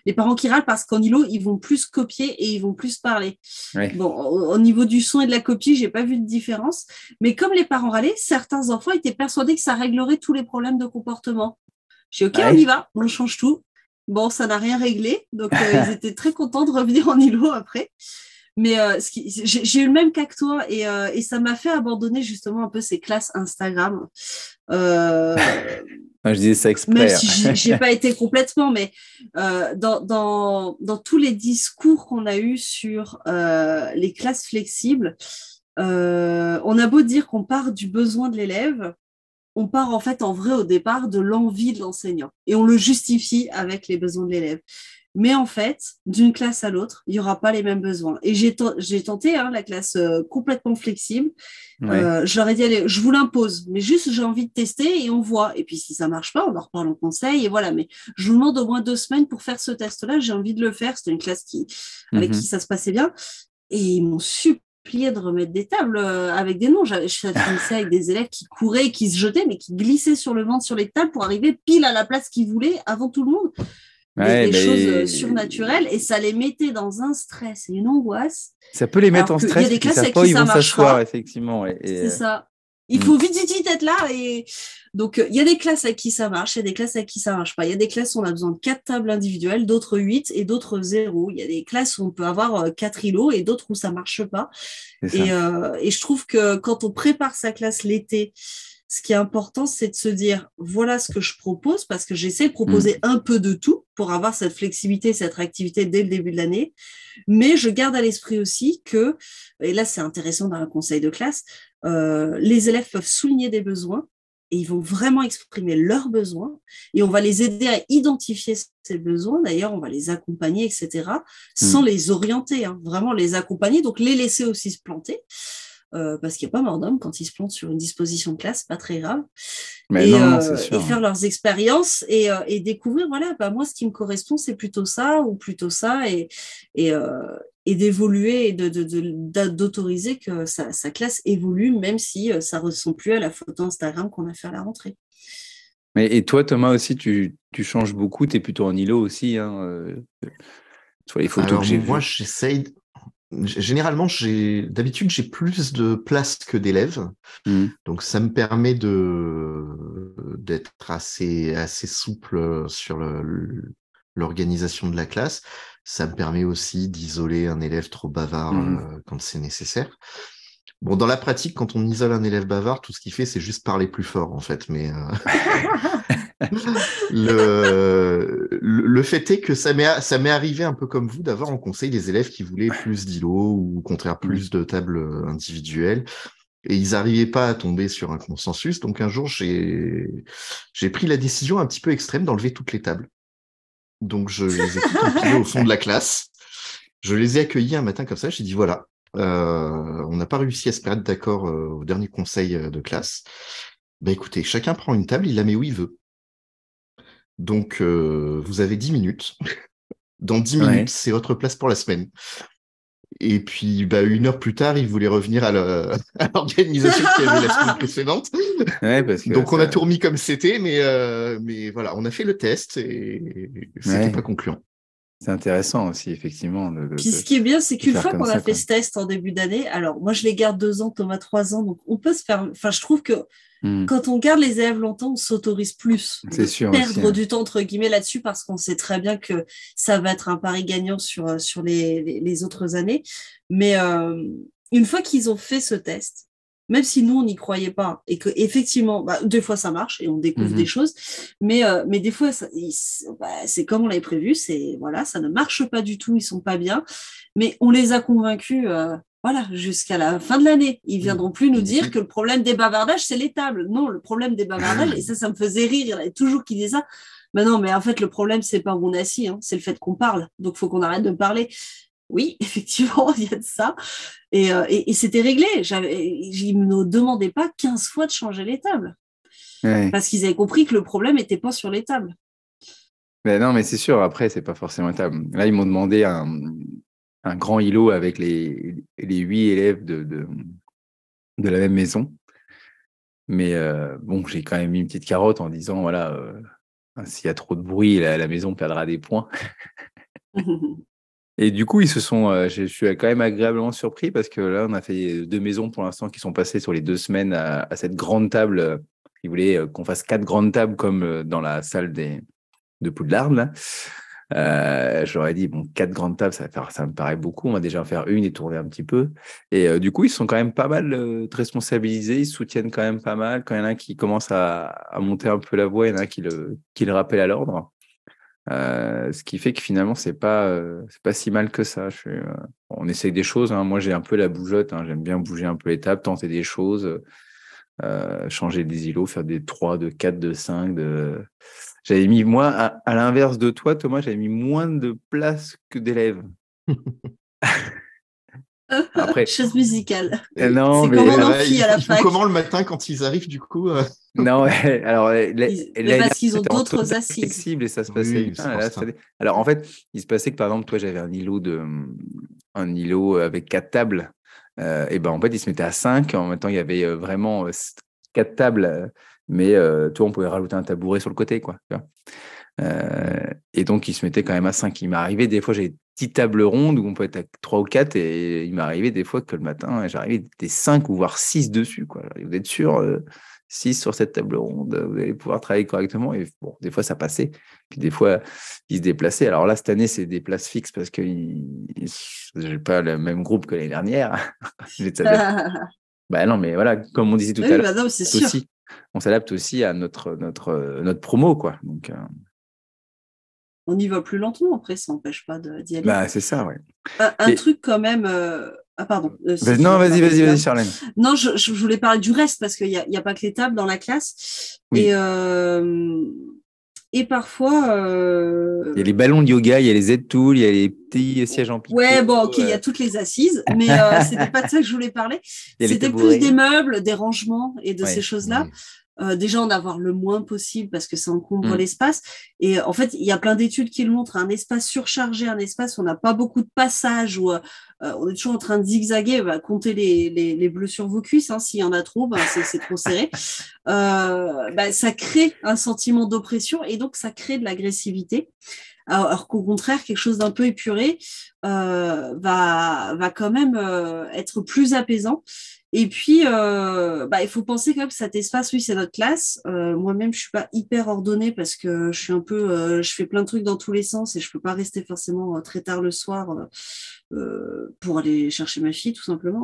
les parents qui râlent parce qu'en îlot, ils vont plus copier et ils vont plus parler. Ouais. Bon, au niveau du son et de la copie, j'ai pas vu de différence. Mais comme les parents râlaient, certains enfants étaient persuadés que ça réglerait tous les problèmes de comportement. J'ai dit, OK, on y va, on change tout. Bon, ça n'a rien réglé. Donc, ils étaient très contents de revenir en îlot après. Mais j'ai eu le même cas que toi et ça m'a fait abandonner justement un peu ces classes Instagram. Je disais ça exprès. Même si j'ai pas été complètement, mais dans tous les discours qu'on a eus sur les classes flexibles, on a beau dire qu'on part du besoin de l'élève, on part en fait en vrai au départ de l'envie de l'enseignant et on le justifie avec les besoins de l'élève. Mais en fait, d'une classe à l'autre, il n'y aura pas les mêmes besoins. Et j'ai tenté la classe complètement flexible. Ouais. Je leur ai dit, allez, je vous l'impose, mais juste j'ai envie de tester et on voit. Et puis si ça ne marche pas, on en reparle en conseil et voilà. Mais je vous demande au moins 2 semaines pour faire ce test-là. J'ai envie de le faire. C'était une classe avec qui ça se passait bien. Et ils m'ont supplié de remettre des tables avec des noms. Je finissais avec des élèves qui couraient, qui se jetaient, mais qui glissaient sur le ventre sur les tables pour arriver pile à la place qu'ils voulaient avant tout le monde. Des choses surnaturelles et ça les mettait dans un stress et une angoisse. Ça peut les mettre en stress, ils savent pas, ils vont s'asseoir, effectivement. C'est ça. Il faut vite être là. Et donc, il y a des classes avec qui ça marche, il y a des classes avec qui ça marche pas. Il y a des classes où on a besoin de 4 tables individuelles, d'autres 8 et d'autres 0. Il y a des classes où on peut avoir 4 îlots et d'autres où ça marche pas. Et je trouve que quand on prépare sa classe l'été, ce qui est important, c'est de se dire, voilà ce que je propose, parce que j'essaie de proposer un peu de tout pour avoir cette flexibilité, cette réactivité dès le début de l'année. Mais je garde à l'esprit aussi que, et là c'est intéressant dans un conseil de classe, les élèves peuvent souligner des besoins et ils vont vraiment exprimer leurs besoins et on va les aider à identifier ces besoins. D'ailleurs, on va les accompagner, etc., sans les orienter, hein, vraiment les accompagner, donc les laisser aussi se planter. Parce qu'il n'y a pas mort d'homme quand ils se plantent sur une disposition de classe, pas très grave. Mais non, c'est sûr. Et faire leurs expériences et découvrir, voilà, bah, moi, ce qui me correspond, c'est plutôt ça ou plutôt ça, et d'évoluer et d'autoriser que sa classe évolue, même si ça ne ressemble plus à la photo Instagram qu'on a fait à la rentrée. Et toi, Thomas, aussi, tu changes beaucoup, tu es plutôt en îlot aussi, hein, sur les photos Alors, que j'ai moi, vues. j'essaye. Généralement, d'habitude, j'ai plus de place que d'élèves. Donc, ça me permet d'être assez souple sur l'organisation de la classe. Ça me permet aussi d'isoler un élève trop bavard quand c'est nécessaire. Bon, dans la pratique, quand on isole un élève bavard, tout ce qu'il fait, c'est juste parler plus fort, en fait. Mais le fait est que ça m'est arrivé un peu comme vous d'avoir en conseil des élèves qui voulaient plus d'îlots ou au contraire plus de tables individuelles. Et ils n'arrivaient pas à tomber sur un consensus. Donc un jour, j'ai pris la décision un petit peu extrême d'enlever toutes les tables. Donc je les ai toutes empilées au fond de la classe. Je les ai accueillis un matin comme ça. J'ai dit voilà, on n'a pas réussi à se mettre d'accord au dernier conseil de classe. Bah écoutez, chacun prend une table, il la met où il veut. Donc vous avez 10 minutes. Dans 10 minutes, c'est votre place pour la semaine. Et puis, bah, 1 heure plus tard, ils voulaient revenir à l'organisation qu'il y avait la semaine précédente. Ouais, parce que Donc, on a tout remis comme c'était, mais voilà, on a fait le test et c'était pas concluant. C'est intéressant aussi, effectivement. Puis ce qui est bien, c'est qu'une fois qu'on a fait quoi. ce test en début d'année, alors moi je les garde 2 ans, Thomas 3 ans, donc on peut se faire. Enfin, je trouve que quand on garde les élèves longtemps, on s'autorise plus de perdre aussi, du temps entre guillemets là-dessus parce qu'on sait très bien que ça va être un pari gagnant sur les autres années. Mais une fois qu'ils ont fait ce test, même si nous on n'y croyait pas et que effectivement, bah, des fois ça marche et on découvre des choses, mais des fois c'est comme on l'avait prévu, c'est voilà, ça ne marche pas du tout, ils sont pas bien, mais on les a convaincus. Voilà, jusqu'à la fin de l'année. Ils ne viendront plus nous dire que le problème des bavardages, c'est les tables. Non, le problème des bavardages, et ça me faisait rire, il y en avait toujours qui disaient ça. Mais non, mais en fait, le problème, c'est pas où on est assis, hein, c'est le fait qu'on parle. Donc, il faut qu'on arrête de parler. Oui, effectivement, il y a de ça. Et c'était réglé. Ils ne me demandaient pas 15 fois de changer les tables. Ouais. Parce qu'ils avaient compris que le problème n'était pas sur les tables. Mais non, mais c'est sûr, après, c'est pas forcément les tables. Là, ils m'ont demandé un grand îlot avec les 8 élèves de la même maison. Mais bon, j'ai quand même mis une petite carotte en disant, voilà, s'il y a trop de bruit, la maison perdra des points. Et du coup, je suis quand même agréablement surpris parce que là, on a fait 2 maisons pour l'instant qui sont passées sur les 2 semaines à cette grande table. Ils voulaient qu'on fasse 4 grandes tables comme dans la salle de Poudlard, là. J'aurais dit, bon, 4 grandes tables, ça me paraît beaucoup. On va déjà en faire une et tourner un petit peu. Et du coup, ils sont quand même pas mal responsabilisés. Ils soutiennent quand même pas mal. Quand il y en a un qui commence à monter un peu la voix, il y en a un qui le rappelle à l'ordre. Ce qui fait que finalement, c'est pas si mal que ça. On essaye des choses, hein. Moi, j'ai un peu la bougeotte, hein. J'aime bien bouger un peu les tables, tenter des choses, changer des îlots, faire des 3, de 4, de 5. J'avais mis, moi, à l'inverse de toi, Thomas, j'avais mis moins de place que d'élèves. Après, chaise musicale. non, c'est mais comme en amphi à la ils font fac. comment le matin quand ils arrivent du coup Non, alors mais parce qu'ils ont d'autres assises. Flexible et ça se passait bien. Là, alors en fait, il se passait que par exemple, toi, j'avais un îlot avec 4 tables. Et ben en fait, il se mettait à 5. En même temps, il y avait vraiment 4 tables, mais toi, on pouvait rajouter un tabouret sur le côté, quoi. Tu vois. Et donc, il se mettait quand même à 5. Il m'est arrivé des fois, j'ai une petite table ronde où on peut être à 3 ou 4 et il m'est arrivé des fois que le matin, j'arrivais des 5 ou voire 6 dessus, quoi. Vous êtes sûr 6 sur cette table ronde, vous allez pouvoir travailler correctement. Et bon, des fois, ça passait. Puis des fois, ils se déplaçaient. Alors là, cette année, c'est des places fixes parce que je n'ai pas le même groupe que l'année dernière. Bah non, mais voilà, comme on disait tout à l'heure, bah non, c'est sûr. On s'adapte aussi à notre promo, quoi. Donc, on y va plus lentement, après, ça n'empêche pas d'y aller. Bah, c'est ça, ouais. Un truc quand même Ah, pardon. Non, vas-y, Charlène. Non, je voulais parler du reste parce qu'il y a pas que les tables dans la classe. Oui. Et parfois. Il y a les ballons de yoga, il y a les Z-tools, il y a les petits sièges en picot. Ouais, bon, ok, il y a toutes les assises, mais c'était pas de ça que je voulais parler. C'était plus des meubles, des rangements et de ces choses-là. Déjà, en avoir le moins possible parce que ça encombre l'espace. Et en fait, il y a plein d'études qui le montrent. Un espace surchargé, un espace où on n'a pas beaucoup de passages, où on est toujours en train de zigzaguer, compter les bleus sur vos cuisses. Hein, s'il y en a trop, c'est trop serré. Ça crée un sentiment d'oppression et donc ça crée de l'agressivité. Alors qu'au contraire, quelque chose d'un peu épuré va quand même être plus apaisant. Et puis, il faut penser quand même que cet espace, oui, c'est notre classe. Moi-même, je suis pas hyper ordonnée parce que je suis un peu, je fais plein de trucs dans tous les sens et je peux pas rester forcément très tard le soir pour aller chercher ma fille, tout simplement.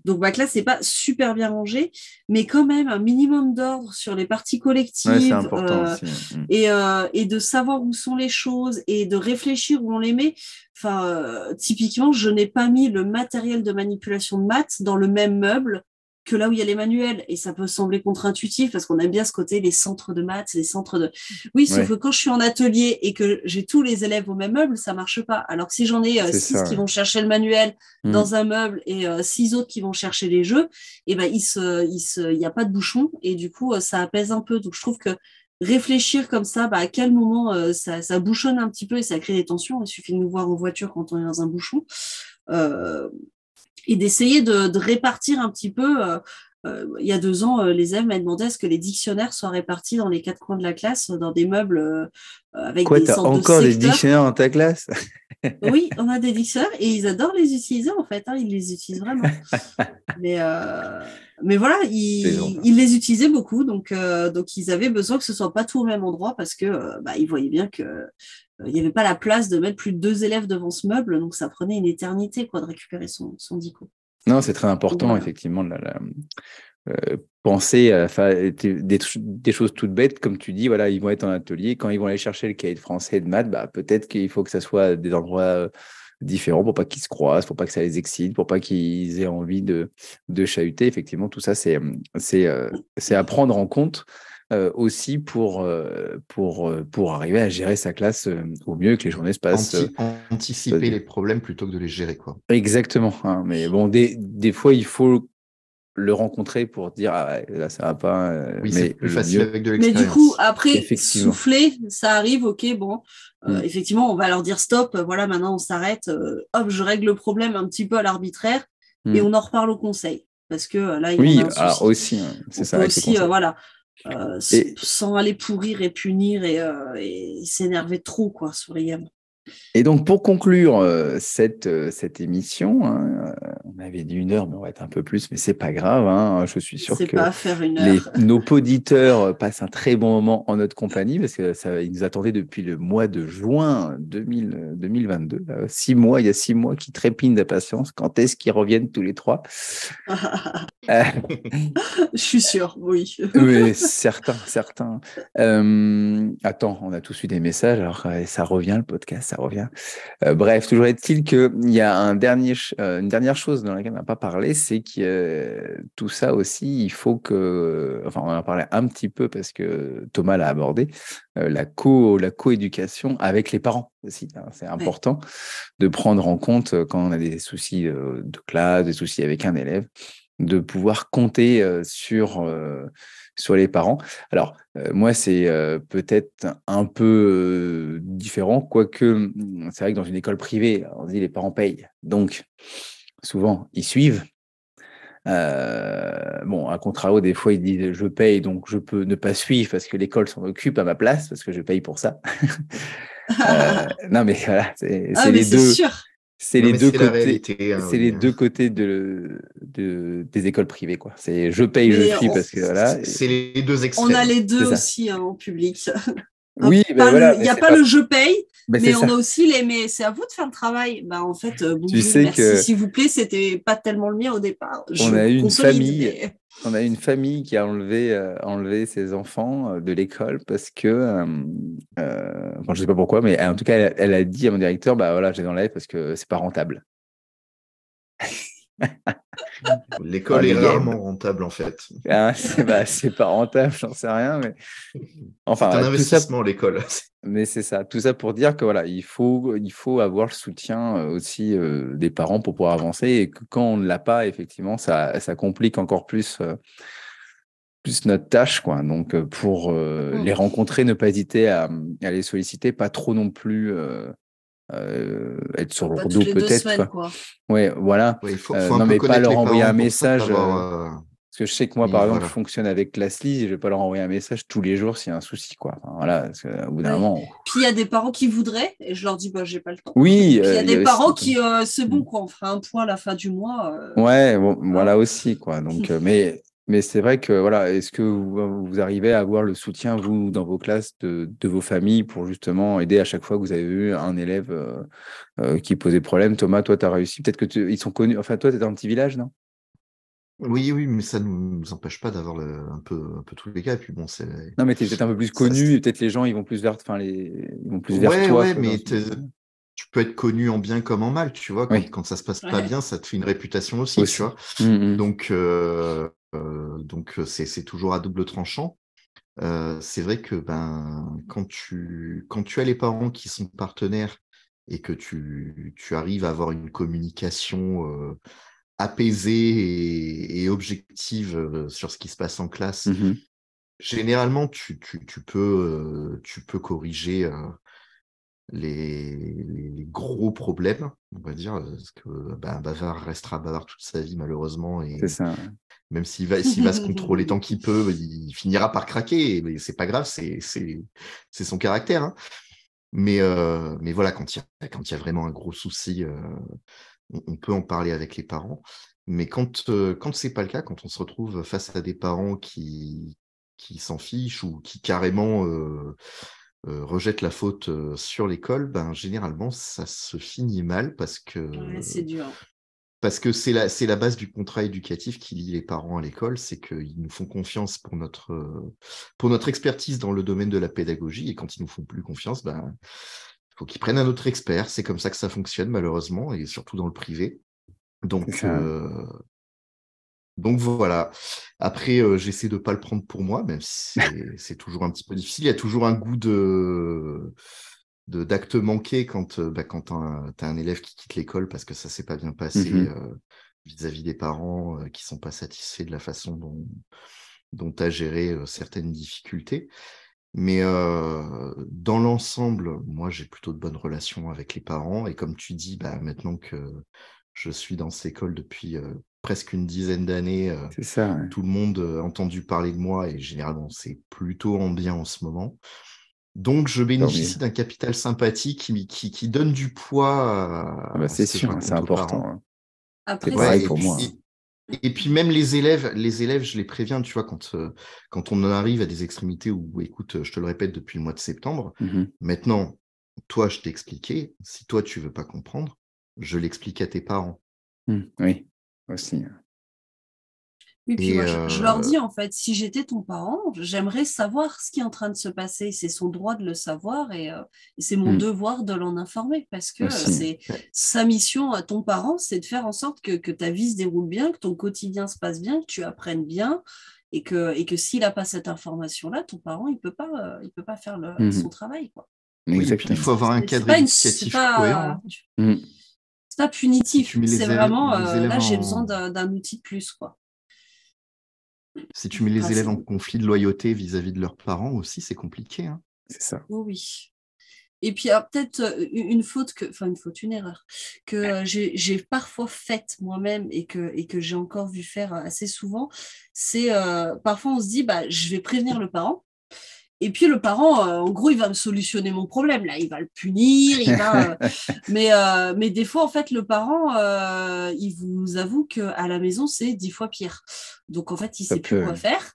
Donc, ma classe, c'est pas super bien rangé, mais quand même un minimum d'ordre sur les parties collectives. Ouais, c'est important aussi. Et de savoir où sont les choses et de réfléchir où on les met. Enfin, typiquement, je n'ai pas mis le matériel de manipulation de maths dans le même meuble que là où il y a les manuels. Et ça peut sembler contre-intuitif parce qu'on aime bien ce côté, les centres de maths, les centres de... Oui, sauf que quand je suis en atelier et que j'ai tous les élèves au même meuble, ça marche pas. Alors que si j'en ai 6 qui vont chercher le manuel dans un meuble et 6 autres qui vont chercher les jeux, et ben, il y a pas de bouchon et du coup, ça apaise un peu. Donc, je trouve que réfléchir comme ça, à quel moment ça bouchonne un petit peu et ça crée des tensions. Il suffit de nous voir en voiture quand on est dans un bouchon. Et d'essayer de répartir un petit peu. Il y a 2 ans, les élèves m'avaient demandé à ce que les dictionnaires soient répartis dans les 4 coins de la classe, dans des meubles avec des sortes de secteurs. Encore des dictionnaires dans ta classe? Oui, on a des dictionnaires et ils adorent les utiliser en fait. Ils les utilisent vraiment. Mais voilà, ils les utilisaient beaucoup, donc ils avaient besoin que ce soit pas tout au même endroit parce que ils voyaient bien que il n'y avait pas la place de mettre plus de 2 élèves devant ce meuble, donc ça prenait une éternité de récupérer son dico. Non, c'est très important, voilà. Effectivement, penser à faire des choses toutes bêtes, comme tu dis, voilà, ils vont être en atelier, quand ils vont aller chercher le cahier de français et de maths, peut-être qu'il faut que ça soit des endroits différents pour pas qu'ils se croisent, pour pas que ça les excite, pour pas qu'ils aient envie de chahuter. Effectivement, tout ça, c'est à prendre en compte aussi pour arriver à gérer sa classe au mieux, que les journées se passent. Anticiper les problèmes plutôt que de les gérer, quoi. Exactement. Hein, mais bon, des fois, il faut le rencontrer pour dire là ça va pas. Oui, mais c'est plus facile avec de l'expérience. Mais du coup, après, souffler, ça arrive, ok, bon. Effectivement, on va leur dire stop, voilà, maintenant on s'arrête, hop, je règle le problème un petit peu à l'arbitraire et on en reparle au conseil. Parce que là, il y a un souci. Alors aussi, c'est ça. Peut aussi, voilà. Sans aller pourrir et punir et s'énerver trop sur les gamins. Et donc, pour conclure cette émission, hein, on avait dit 1 heure, mais on va être un peu plus, mais c'est pas grave. Hein, je suis sûr que nos auditeurs passent un très bon moment en notre compagnie parce qu'ils nous attendaient depuis le mois de juin 2022. 6 mois, il y a 6 mois qui trépignent d'impatience. Quand est-ce qu'ils reviennent tous les 3 Je suis sûre, oui. Oui, certains. Attends, on a tous eu des messages, alors ça revient, le podcast, ça revient. Bref, toujours est-il qu'il y a une dernière chose dans laquelle on n'a pas parlé, c'est que tout ça aussi, il faut que... Enfin, on en a parlé un petit peu parce que Thomas l'a abordé, la coéducation avec les parents aussi. Hein, c'est important de prendre en compte quand on a des soucis de classe, des soucis avec un élève, de pouvoir compter sur les parents. Alors, moi, c'est peut-être un peu différent, quoique c'est vrai que dans une école privée, on dit les parents payent. Donc, souvent, ils suivent. À contrario, des fois, ils disent je paye, donc je peux ne pas suivre parce que l'école s'en occupe à ma place, parce que je paye pour ça. Non, mais voilà, c'est les deux. Sûr. C'est les deux côtés des écoles privées, quoi. C'est je paye, je suis parce que voilà. C'est les deux extrêmes. On a les deux aussi en public. Oui, il n'y a pas le je paye, mais on a aussi les mais c'est à vous de faire le travail. En fait, bonjour, merci, s'il vous plaît, c'était pas tellement le mien au départ. On a une famille qui a enlevé ses enfants de l'école parce que, je sais pas pourquoi, mais en tout cas, elle a dit à mon directeur, voilà, je les enlève parce que c'est pas rentable. L'école les est games. rarement rentable, en fait. C'est pas rentable, j'en sais rien, mais C'est un enfin, tout ça, investissement, l'école. mais c'est ça, tout ça pour dire que voilà, il faut avoir le soutien aussi des parents pour pouvoir avancer et que quand on ne l'a pas, effectivement, ça complique encore plus notre tâche, quoi. Donc, pour les rencontrer, ne pas hésiter à les solliciter, pas trop non plus être sur Pas leur toutes dos les 2 semaines, peut-être, quoi. quoi. Ouais, voilà. Ouais, faut un Non, peu mais pas connaître leur les envoyer un parents pour ça, message. savoir. Parce que je sais que moi, Oui, par exemple, je voilà. fonctionne avec Lastly, je vais pas leur envoyer un message tous les jours s'il y a un souci, quoi. Enfin, voilà, parce qu'au bout d'un Ouais. moment. Puis il y a des parents qui voudraient, et je leur dis, bah, j'ai pas le temps. Oui, Puis il y a il y des a parents aussi. qui, c'est Mm. bon, quoi, on fera un point à la fin du mois. Ouais, bon, Voilà. voilà aussi, quoi. Donc, mais c'est vrai que, voilà, est-ce que vous arrivez à avoir le soutien, vous, dans vos classes, de vos familles pour justement aider à chaque fois que vous avez eu un élève qui posait problème? Thomas, toi, tu as réussi. Peut-être que ils sont connus. Enfin, toi, tu es dans un petit village, non? Oui, oui, mais ça ne nous empêche pas d'avoir un peu tous les cas. Et puis bon, Non, mais tu es peut-être un peu plus ça- connu et peut-être les gens, ils vont plus vers, enfin, ils vont plus vers ouais, toi. ouais, Ce genre mais de- tu peux être connu en bien comme en mal, tu vois. Oui, Quand ça se passe pas Ouais. bien, ça te fait une réputation aussi, tu aussi. vois. Mm, mm. Donc c'est toujours à double tranchant. C'est vrai que ben, quand tu as les parents qui sont partenaires et que tu arrives à avoir une communication apaisée et objective sur ce qui se passe en classe, Mhm. généralement, tu peux corriger les gros problèmes, on va dire, parce que ben, un bavard restera bavard toute sa vie, malheureusement, C'est et ça. même s'il va se contrôler tant qu'il peut, il finira par craquer, mais c'est pas grave, c'est son caractère, hein. Mais voilà, quand il y a vraiment un gros souci, on peut en parler avec les parents. Mais quand c'est pas le cas, quand on se retrouve face à des parents qui s'en fichent ou qui carrément rejettent la faute sur l'école, ben, généralement, ça se finit mal Ouais, c'est dur. parce que c'est la base du contrat éducatif qui lie les parents à l'école, c'est qu'ils nous font confiance pour notre expertise dans le domaine de la pédagogie, et quand ils nous font plus confiance, ben, il faut qu'ils prennent un autre expert. C'est comme ça que ça fonctionne, malheureusement, et surtout dans le privé. C'est Donc, ça. donc voilà. Après, j'essaie de pas le prendre pour moi, même si c'est toujours un petit peu difficile. Il y a toujours un goût d'acte manqué quand tu as un élève qui quitte l'école parce que ça s'est pas bien passé Mhm. vis-à-vis des parents qui sont pas satisfaits de la façon dont tu as géré certaines difficultés. Mais dans l'ensemble, moi, j'ai plutôt de bonnes relations avec les parents. Et comme tu dis, bah, maintenant que je suis dans cette école depuis presque une dizaine d'années, C'est ça. Ouais. tout le monde a entendu parler de moi et généralement, c'est plutôt en bien en ce moment. Donc, je Tant mieux. bénéficie d'un capital sympathie qui donne du poids Ah bah, à c'est ce que je sûr, hein, c'est raconte aux important, parents. hein. C'est Après, pareil Ouais, pour moi, hein. et puis même les élèves, je les préviens, tu vois, quand on en arrive à des extrémités où, écoute, je te le répète depuis le mois de septembre, Mhm. maintenant, toi, je t'ai expliqué, si toi, tu veux pas comprendre, je l'explique à tes parents. Oui, aussi. oui, puis Et moi, je leur dis, en fait, si j'étais ton parent, j'aimerais savoir ce qui est en train de se passer. C'est son droit de le savoir et c'est mon Mm. devoir de l'en informer parce que Aussi. c'est sa mission à ton parent, c'est de faire en sorte que ta vie se déroule bien, que ton quotidien se passe bien, que tu apprennes bien et que s'il n'a pas cette information-là, ton parent, il peut pas faire son Mhm. travail, quoi. oui, et puis il Exactement. faut avoir un C'est cadre pas éducatif cohérent, hein. Mm. c'est pas Si tu punitif. mets C'est vraiment, les élèves là, j'ai besoin d'un outil de plus, quoi. si tu mets Enfin, les élèves en conflit de loyauté vis-à-vis de leurs parents aussi, c'est compliqué, hein. C'est ça. oui, oui. Et puis, alors, peut-être une erreur que j'ai parfois faite moi-même et que j'ai encore vu faire assez souvent, c'est parfois on se dit, bah, je vais prévenir le parent. Et puis le parent, en gros, il va me solutionner mon problème. Là, il va le punir, mais des fois, en fait, le parent, il vous avoue qu'à la maison, c'est 10 fois pire. Donc, en fait, il Ça sait plus quoi peut. faire.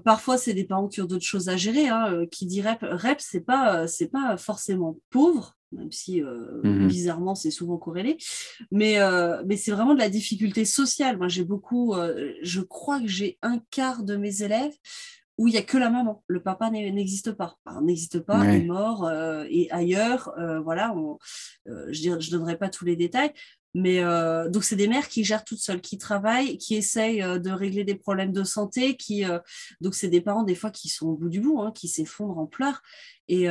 Parfois, c'est des parents qui ont d'autres choses à gérer. Hein. Qui dit rep, c'est pas forcément pauvre, même si Mhm. bizarrement, c'est souvent corrélé. Mais c'est vraiment de la difficulté sociale. Moi, je crois que j'ai un quart de mes élèves où il n'y a que la maman. Le papa n'existe pas. Enfin, n'existe pas, est Ouais. mort et ailleurs. Voilà, je ne donnerai pas tous les détails. Mais donc, c'est des mères qui gèrent toutes seules, qui travaillent, qui essayent de régler des problèmes de santé, donc c'est des parents des fois qui sont au bout du bout, hein, qui s'effondrent en pleurs. Et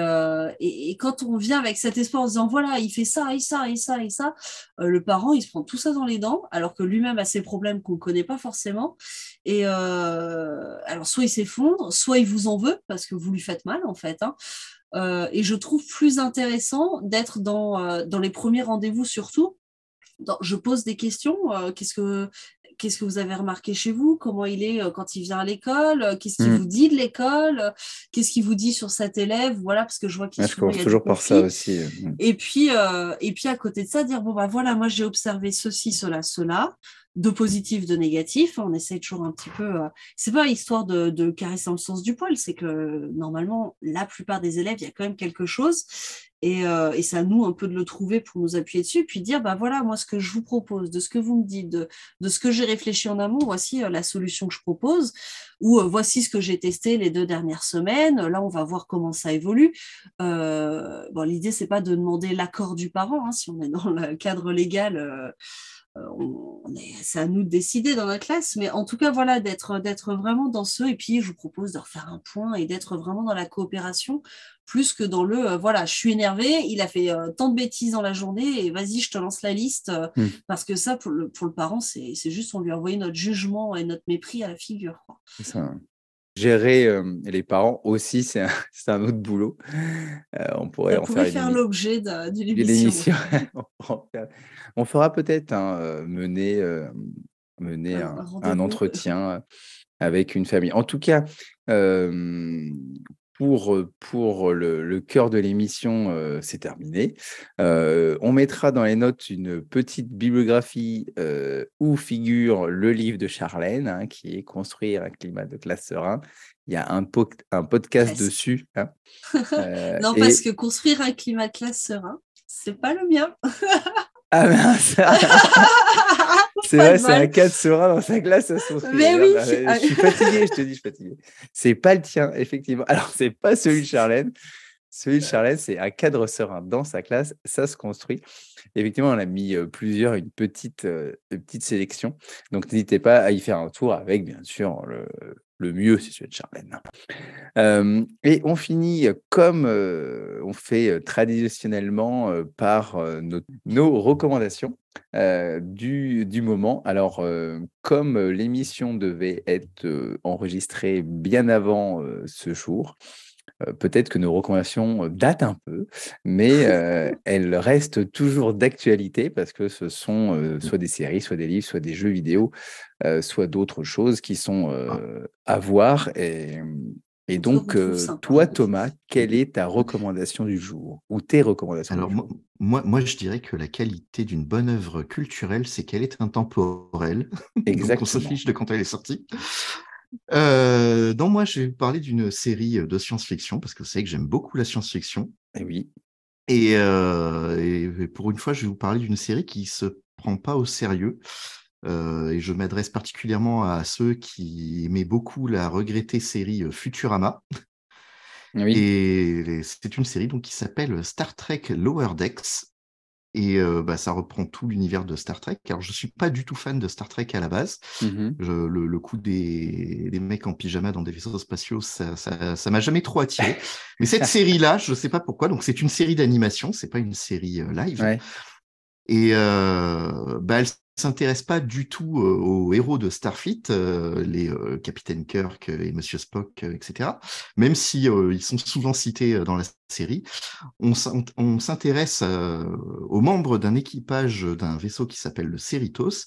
quand on vient avec cet espoir en se disant, voilà, il fait ça et ça et ça et ça, le parent, il se prend tout ça dans les dents, alors que lui-même a ses problèmes qu'on ne connaît pas forcément. Et alors, soit il s'effondre, soit il vous en veut parce que vous lui faites mal, en fait, hein. Et je trouve plus intéressant d'être dans les premiers rendez-vous surtout. Je pose des questions. Qu'est-ce que vous avez remarqué chez vous? Comment il est quand il vient à l'école? Qu'est-ce qu'il vous dit de l'école? Qu'est-ce qu'il vous dit sur cet élève? Voilà, parce que je vois qu'il Je souvent il commence y a du toujours par ça conflit. aussi. Et puis à côté de ça, dire bon bah voilà, moi j'ai observé ceci, cela, cela, de positif, de négatif. On essaye toujours un petit peu. C'est pas histoire de caresser dans le sens du poil, c'est que normalement la plupart des élèves, il y a quand même quelque chose. Et c'est à nous un peu de le trouver pour nous appuyer dessus, puis dire bah voilà, moi ce que je vous propose, de ce que vous me dites, de ce que j'ai réfléchi en amont, voici la solution que je propose, ou voici ce que j'ai testé les 2 dernières semaines. Là, on va voir comment ça évolue. Bon, l'idée, c'est pas de demander l'accord du parent, hein, si on est dans le cadre légal. C'est à nous de décider dans la classe, mais en tout cas, voilà, d'être vraiment dans ce. Et puis, je vous propose de refaire un point et d'être vraiment dans la coopération, plus que dans voilà, je suis énervée, il a fait tant de bêtises dans la journée, et vas-y, je te lance la liste, parce que ça, pour le parent, c'est juste, on lui a envoyé notre jugement et notre mépris à la figure, quoi. C'est ça. Gérer les parents aussi, c'est un autre boulot. On pourrait Ça en faire pourrait faire l'objet d'une une émission. émission. On fera peut-être mener Un un rendez-vous. entretien avec une famille. En tout cas, pour le cœur de l'émission, c'est terminé. On mettra dans les notes une petite bibliographie où figure le livre de Charlène, hein, qui est Construire un climat de classe serein. Il y a un podcast Presque. dessus. Hein. Non, parce que construire un climat de classe serein, c'est pas le mien. Ah mince. C'est vrai, c'est un cadre serein dans sa classe, ça se construit. Mais oui. Je suis fatigué, je te dis, je suis fatigué. C'est pas le tien, effectivement. Alors, c'est pas celui de Charlène. Celui de Charlène, c'est un cadre serein dans sa classe, ça se construit. Effectivement, on a mis une petite sélection. Donc, n'hésitez pas à y faire un tour avec, bien sûr, le mieux, c'est celui de Charlène. Et on finit comme on fait traditionnellement par nos recommandations du moment. Alors, comme l'émission devait être enregistrée bien avant ce jour, peut-être que nos recommandations datent un peu, mais elles restent toujours d'actualité parce que ce sont soit des séries, soit des livres, soit des jeux vidéo, soit d'autres choses qui sont à voir. Et donc, toi, Thomas, quelle est ta recommandation du jour ou tes recommandations Alors, du jour? moi, je dirais que la qualité d'une bonne œuvre culturelle, c'est qu'elle est intemporelle. Donc, on se Exactement. fiche de quand elle est sortie. Donc, moi, je vais vous parler d'une série de science-fiction, parce que vous savez que j'aime beaucoup la science-fiction. Eh oui. Et pour une fois, je vais vous parler d'une série qui se prend pas au sérieux. Et je m'adresse particulièrement à ceux qui aimaient beaucoup la regrettée série Futurama. Oui. Et c'est une série donc, qui s'appelle Star Trek Lower Decks. Et ça reprend tout l'univers de Star Trek. Alors, je suis pas du tout fan de Star Trek à la base. Mhm. Le coup des mecs en pyjama dans des vaisseaux spatiaux, ça m'a jamais trop attiré. Mais cette série-là, je sais pas pourquoi. Donc, c'est une série d'animation, c'est pas une série live. Ouais. Et elle s'intéresse pas du tout aux héros de Starfleet, les Capitaine Kirk et Monsieur Spock, etc. Même si ils sont souvent cités dans la série, on s'intéresse aux membres d'un équipage d'un vaisseau qui s'appelle le Cerritos.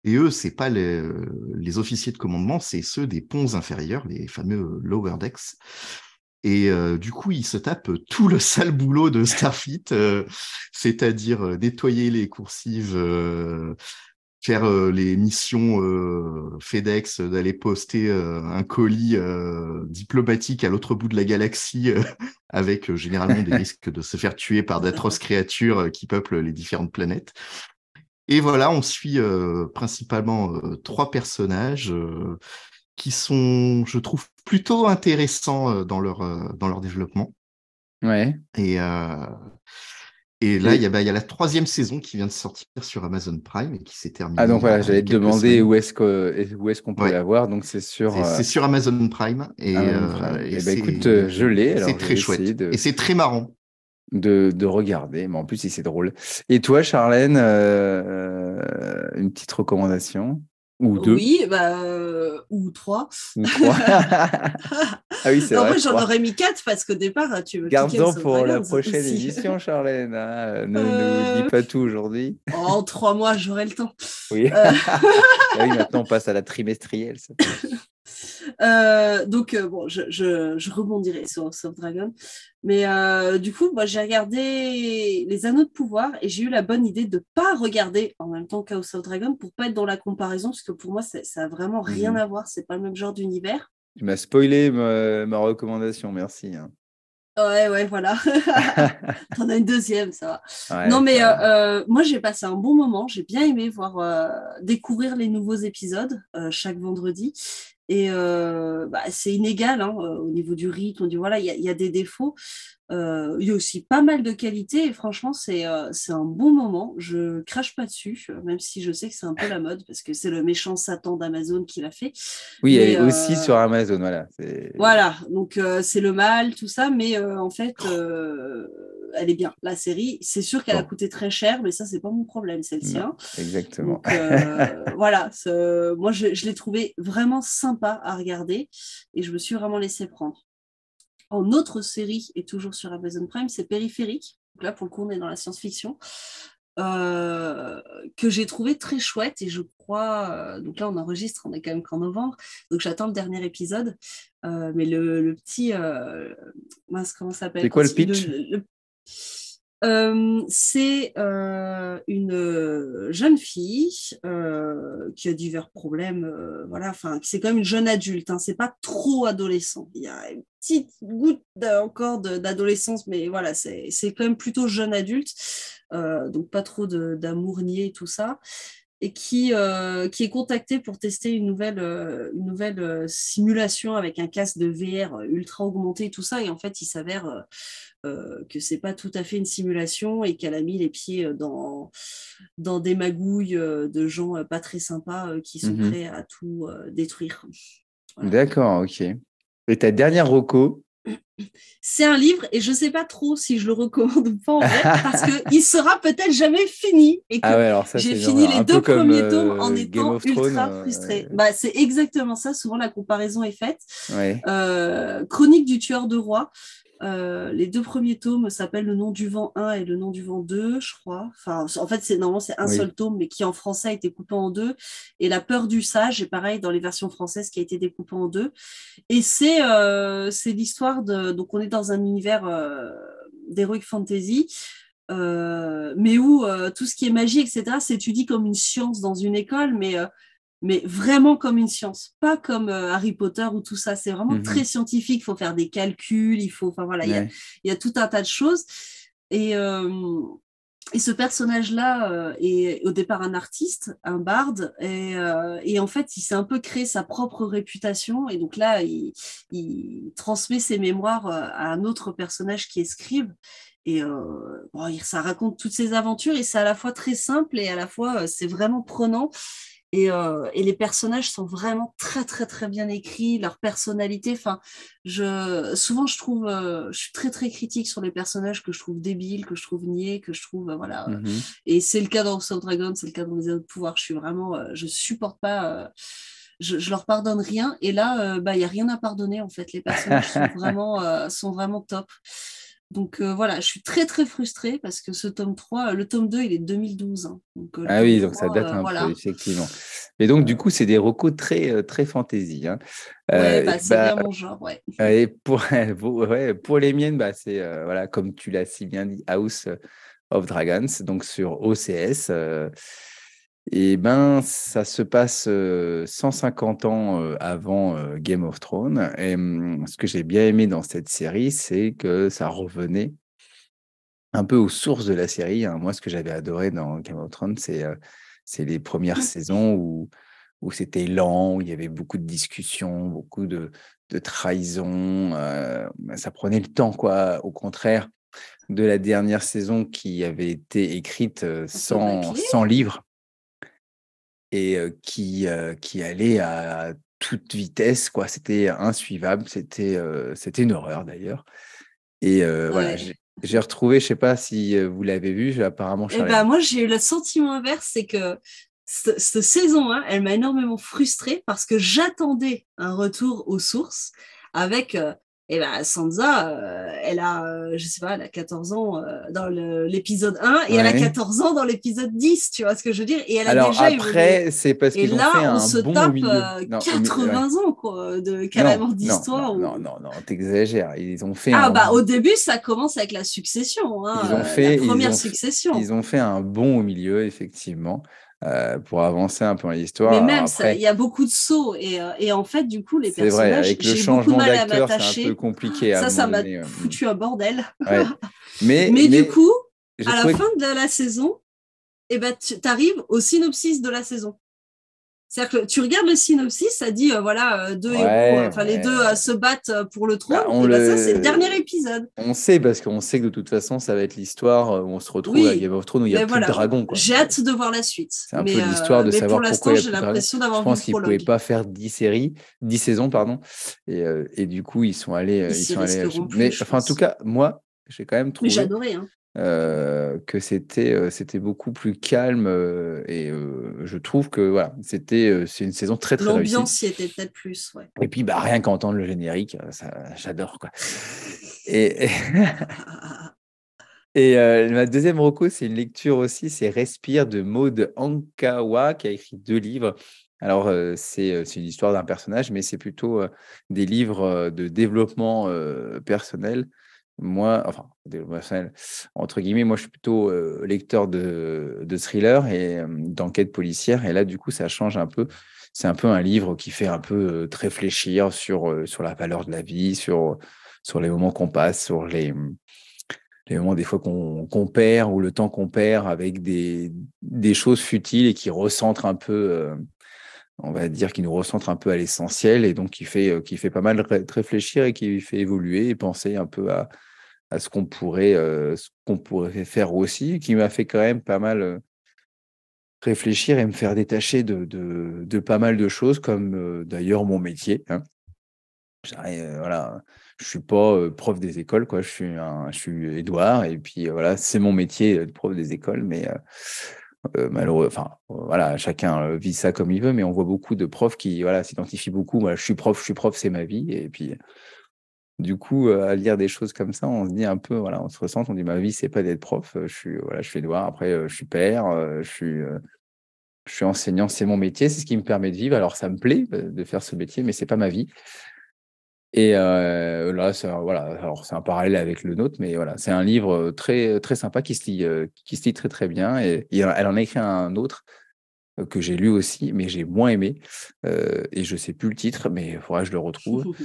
Et eux, c'est pas les officiers de commandement, c'est ceux des ponts inférieurs, les fameux lower decks. Et du coup, ils se tapent tout le sale boulot de Starfleet, c'est-à-dire nettoyer les coursives, faire les missions FedEx, d'aller poster un colis diplomatique à l'autre bout de la galaxie, avec généralement des risques de se faire tuer par d'atroces créatures qui peuplent les différentes planètes. Et voilà, on suit principalement 3 personnages qui sont, je trouve, plutôt intéressants dans leur développement. Ouais. Et Et là, il y a la 3e saison qui vient de sortir sur Amazon Prime et qui s'est terminée donc il y voilà, a j'allais te quelques demander semaines. où est-ce qu'on peut Ouais, la voir. Donc c'est sur c'est sur Amazon Prime Amazon Prime. et Eh ben écoute, je l'ai, c'est alors je très vais essayer chouette. Et c'est très marrant. de regarder. Mais en plus, si c'est drôle. Et toi, Charlène, une petite recommandation ou deux Oui, ou 3. ou trois. Ah oui, c'est En vrai, vrai, j'en trois. aurais mis 4 parce qu'au départ, tu veux tout Game Garde-en of pour la Dragons prochaine aussi. émission, Charlène, hein. Ne nous dis Euh, pas tout aujourd'hui. En 3 mois, j'aurai le temps. Oui. Euh, Oui, maintenant on passe à la trimestrielle. donc, bon, je rebondirai sur House of Dragon. Mais du coup, moi, j'ai regardé Les Anneaux de Pouvoir et j'ai eu la bonne idée de ne pas regarder en même temps qu'House of Dragon pour pas être dans la comparaison, parce que pour moi, ça a vraiment rien à voir. C'est pas le même genre d'univers. Tu m'as spoilé ma recommandation, merci. Hein. Ouais, voilà. T'en as une deuxième, ça va. Non, Ouais, mais ça va. moi, j'ai passé un bon moment. J'ai bien aimé découvrir les nouveaux épisodes chaque vendredi. Et c'est inégal hein, au niveau du rythme. Voilà, il y a des défauts. Il y a aussi pas mal de qualités. Et franchement, c'est un bon moment. Je crache pas dessus, même si je sais que c'est un peu la mode parce que c'est le méchant Satan d'Amazon qui l'a fait. Oui, elle Mais est aussi sur Amazon, voilà. voilà, donc c'est le mal, tout ça, mais en fait, elle est bien. La série, c'est sûr qu'elle a Bon, coûté très cher, mais ça, c'est pas mon problème, celle-ci. non, Hein. exactement. Donc voilà, moi, je l'ai trouvé vraiment sympa à regarder et je me suis vraiment laissée prendre. En autre série, et toujours sur Amazon Prime, c'est Périphérique. Donc là, pour le coup, on est dans la science-fiction. Que j'ai trouvé très chouette et je crois, donc là on enregistre, on est quand même qu'en novembre, donc j'attends le dernier épisode, mais le petit, mince, comment ça s'appelle C'est quoi quand le pitch? c'est une jeune fille qui a divers problèmes, voilà, enfin, c'est quand même une jeune adulte, hein, c'est pas trop adolescent. Il y a une petite goutte encore d'adolescence, mais voilà, c'est quand même plutôt jeune adulte, donc pas trop d'amour niais et tout ça. Et qui est contactée pour tester une nouvelle simulation avec un casque de VR ultra augmenté et tout ça. Et en fait, il s'avère que c'est pas tout à fait une simulation et qu'elle a mis les pieds dans des magouilles de gens pas très sympas qui sont Mhm. prêts à tout détruire. Voilà. D'accord, ok. Et ta dernière reco? C'est un livre et je sais pas trop si je le recommande ou pas en vrai parce qu'il sera peut-être jamais fini et Ah que ouais, alors ça, j'ai c'est fini genre les un peu 2 comme premiers tomes en Game étant of Thrones. ultra frustrée. C'est exactement ça. Souvent, la comparaison est faite. Ouais. Chronique du tueur de roi. Les 2 premiers tomes s'appellent Le nom du vent 1 et Le nom du vent 2, je crois. Enfin, en fait, normalement, c'est un Oui. seul tome, mais qui en français a été coupé en 2. Et La peur du sage est pareil dans les versions françaises qui a été découpé en 2. Et c'est l'histoire de. Donc, on est dans un univers d'heroic fantasy, mais où tout ce qui est magie, etc., s'étudie comme une science dans une école, mais vraiment comme une science, pas comme Harry Potter ou tout ça. C'est vraiment très Mhm. scientifique. Il faut faire des calculs, enfin voilà, Ouais. il y a tout un tas de choses. Et, et ce personnage-là est au départ un artiste, un barde, et en fait, il s'est un peu créé sa propre réputation. Et donc là, il transmet ses mémoires à un autre personnage qui est scribe. Et ça raconte toutes ses aventures et c'est à la fois très simple et à la fois c'est vraiment prenant. Et les personnages sont vraiment très très très bien écrits, leur personnalité. Enfin, souvent je suis très très critique sur les personnages que je trouve débiles, que je trouve niais, que je trouve voilà. Mhm. Et c'est le cas dans House of Dragon, c'est le cas dans Les Anneaux de Pouvoir. Je suis vraiment, je supporte pas. Je leur pardonne rien. Et là, il y a rien à pardonner en fait. Les personnages sont vraiment top. Donc voilà, je suis très très frustrée parce que ce tome 3, le tome 2, il est de 2012. Hein. Donc le Ah tome oui, donc ça 3, date un peu, voilà. effectivement. Et donc, du coup, c'est des recos très, très fantasy. Hein. Ouais, Et c'est bien mon genre, ouais. et pour les miennes, c'est voilà, comme tu l'as si bien dit, House of Dragons, donc sur OCS. Et ça se passe 150 ans avant Game of Thrones. Et ce que j'ai bien aimé dans cette série, c'est que ça revenait un peu aux sources de la série. Hein. Moi, ce que j'avais adoré dans Game of Thrones, c'est les premières saisons où c'était lent, où il y avait beaucoup de discussions, beaucoup de trahison. Ça prenait le temps, quoi. Au contraire, de la dernière saison qui avait été écrite sans bâclé. livre et qui allait à toute vitesse, quoi. C'était insuivable, c'était une horreur d'ailleurs. Et voilà, Ouais. j'ai retrouvé, je sais pas si vous l'avez vu, apparemment Et Charlène. moi, j'ai eu le sentiment inverse, c'est que cette saison 1, elle m'a énormément frustrée parce que j'attendais un retour aux sources avec Sansa, elle a, je sais pas, elle a 14 ans dans l'épisode 1 et elle a Ouais. 14 ans dans l'épisode 10, tu vois ce que je veux dire? Et elle a Alors déjà évolué. après, c'est parce Et qu'ils ont fait là, on un se bond au tape milieu. Non, ouais. 80 ans quoi, Non, carrément non, d'histoire. non, t'exagères. Ils ont fait Ah un, bah au début, ça commence avec la succession, ils ont la fait, première succession. ils ont fait un bond au milieu, effectivement, pour avancer un peu dans l'histoire. Mais Alors même, il après, y a beaucoup de sauts. Et en fait, du coup, les c'est vrai, personnages, avec le j'ai beaucoup de changement mal à d'acteur, c'est un peu m'attacher. compliqué à un Ça moment m'a donné. foutu un bordel. Ouais. Mais Mais du coup, j'ai à la trouvé fin de la saison, tu arrives au synopsis de la saison. C'est-à-dire que tu regardes le synopsis, ça dit, deux héros, les deux se battent pour le trône. Bah, Ça, c'est le dernier épisode. on sait, parce qu'on sait que de toute façon, ça va être l'histoire où on se retrouve à Oui, Game of Thrones où il n'y a mais plus de voilà, dragons, quoi. j'ai hâte de voir la suite. C'est un peu l'histoire de Mais pour savoir pourquoi l'instant, il n'y a j'ai plus de dragons. l'impression Je d'avoir vu pense le qu'ils ne pouvaient prologue. pas faire 10 saisons, pardon. Et du coup, ils sont allés. Ils s'y risqueront plus, Mais je enfin, en tout pense. cas, moi, j'ai quand même Mais j'ai trouvé adoré, hein. que c'était beaucoup plus calme. Et je trouve que voilà, c'est une saison très, très réussie. L'ambiance y était peut-être plus, ouais. Et puis, bah, rien qu'entendre le générique, j'adore, quoi. Et ma deuxième reco, c'est une lecture aussi, c'est Respire de Maud Ankawa, qui a écrit 2 livres. Alors, c'est une histoire d'un personnage, mais c'est plutôt des livres de développement personnel. Moi, enfin, développement personnel, entre guillemets, moi, je suis plutôt lecteur de thriller et d'enquête policière. Et là, du coup, ça change un peu. C'est un peu un livre qui fait un peu te réfléchir sur la valeur de la vie, sur les moments qu'on passe, sur les moments des fois qu'on perd ou le temps qu'on perd avec des choses futiles et qui recentrent un peu, on va dire, qui nous recentrent un peu à l'essentiel et donc qui fait pas mal réfléchir et qui fait évoluer et penser un peu à ce qu'on pourrait faire aussi, qui m'a fait quand même pas mal réfléchir et me faire détacher de pas mal de choses comme d'ailleurs mon métier, hein. Voilà, je suis pas prof des écoles, quoi. Je suis Édouard, et puis voilà, c'est mon métier de prof des écoles, mais malheureux, enfin voilà, chacun vit ça comme il veut, mais on voit beaucoup de profs qui voilà s'identifient beaucoup. Voilà, je suis prof, c'est ma vie, et puis du coup, à lire des choses comme ça, on se dit un peu, voilà, on se ressent, on dit ma vie, c'est pas d'être prof. Je suis Édouard. Après, je suis père, je suis enseignant, c'est mon métier, c'est ce qui me permet de vivre. Alors ça me plaît de faire ce métier, mais c'est pas ma vie. Et là, voilà, alors c'est un parallèle avec le nôtre, mais voilà, c'est un livre très, très sympa qui se lit très, très bien. Et elle en a écrit un autre que j'ai lu aussi, mais j'ai moins aimé. Et je ne sais plus le titre, mais il faudra que je le retrouve.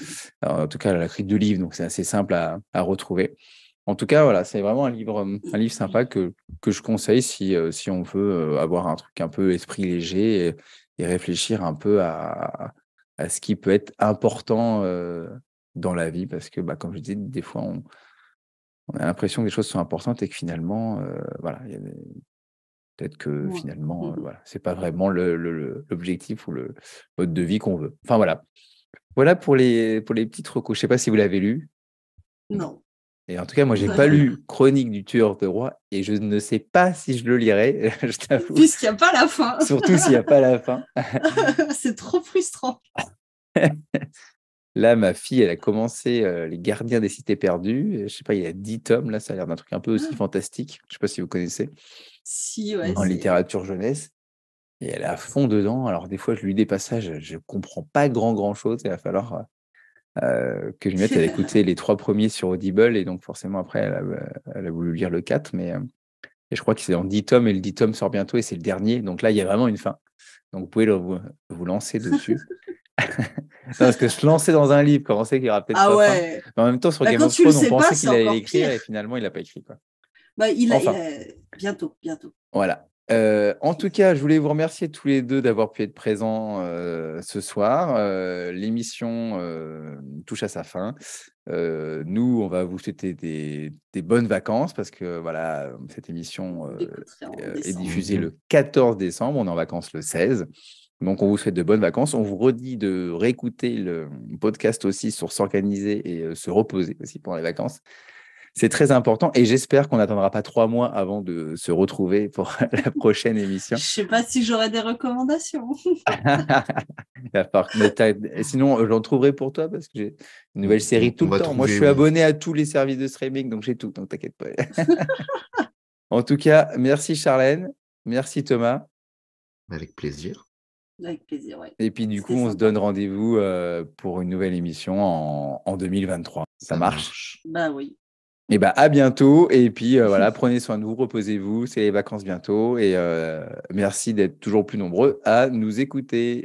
Alors, en tout cas, elle a écrit 2 livres, donc c'est assez simple à retrouver. En tout cas, voilà, c'est vraiment un livre sympa que je conseille si on veut avoir un truc un peu esprit léger et réfléchir un peu à ce qui peut être important dans la vie. Parce que, bah, comme je dis, des fois, on a l'impression que les choses sont importantes et que finalement, voilà, peut-être que Ouais. finalement, voilà, c'est pas vraiment l'objectif ou le mode de vie qu'on veut. Enfin, voilà. Voilà pour les petites recos. Je ne sais pas si vous l'avez lu. Non. Et en tout cas, moi, j'ai pas lu Chronique du tueur de roi et je ne sais pas si je le lirai, je t'avoue. Puisqu'il n'y a pas la fin. Surtout s'il n'y a pas la fin. C'est trop frustrant. Là, ma fille, elle a commencé Les Gardiens des Cités Perdues. Je sais pas, il y a 10 tomes. Là, ça a l'air d'un truc un peu aussi fantastique. Je sais pas si vous connaissez. Si, ouais. En littérature jeunesse. Et elle est à fond dedans. Alors, des fois, je lui lis des passages, je comprends pas grand-chose. Il va falloir que je lui mette. Elle a écouté les 3 premiers sur Audible et donc forcément, après, elle a voulu lire le 4. Mais et je crois que c'est en 10 tomes et le 10 tomes sort bientôt et c'est le dernier. Donc là, il y a vraiment une fin. Donc, vous pouvez vous lancer dessus. Non, parce que se lancer dans un livre, quand on sait qu'il n'y aura peut-être pas fin. Mais en même temps, sur Game quand of tu le Thrones, on sais pas, pensait c'est qu'il allait encore l'écrire pire. et finalement, il l'a pas écrit, quoi. Bah, Enfin. bientôt. Voilà. En tout cas, je voulais vous remercier tous les deux d'avoir pu être présents ce soir. L'émission touche à sa fin. Nous, on va vous souhaiter des bonnes vacances parce que voilà, cette émission est diffusée le 14 décembre. On est en vacances le 16. Donc, on vous souhaite de bonnes vacances. On vous redit de réécouter le podcast aussi sur s'organiser et se reposer aussi pendant les vacances. C'est très important et j'espère qu'on n'attendra pas 3 mois avant de se retrouver pour la prochaine émission. Je ne sais pas si j'aurai des recommandations. Mais sinon, j'en trouverai pour toi parce que j'ai une nouvelle série tout le temps. Moi, je suis abonné à tous les services de streaming, donc j'ai tout, donc t'inquiète pas. En tout cas, merci Charlène, merci Thomas. Avec plaisir. Avec plaisir, oui. Et puis du coup, on se donne rendez-vous pour une nouvelle émission en 2023. Ça marche? Bah oui. Et à bientôt. Et puis voilà, prenez soin de vous, reposez-vous. C'est les vacances bientôt. Et merci d'être toujours plus nombreux à nous écouter.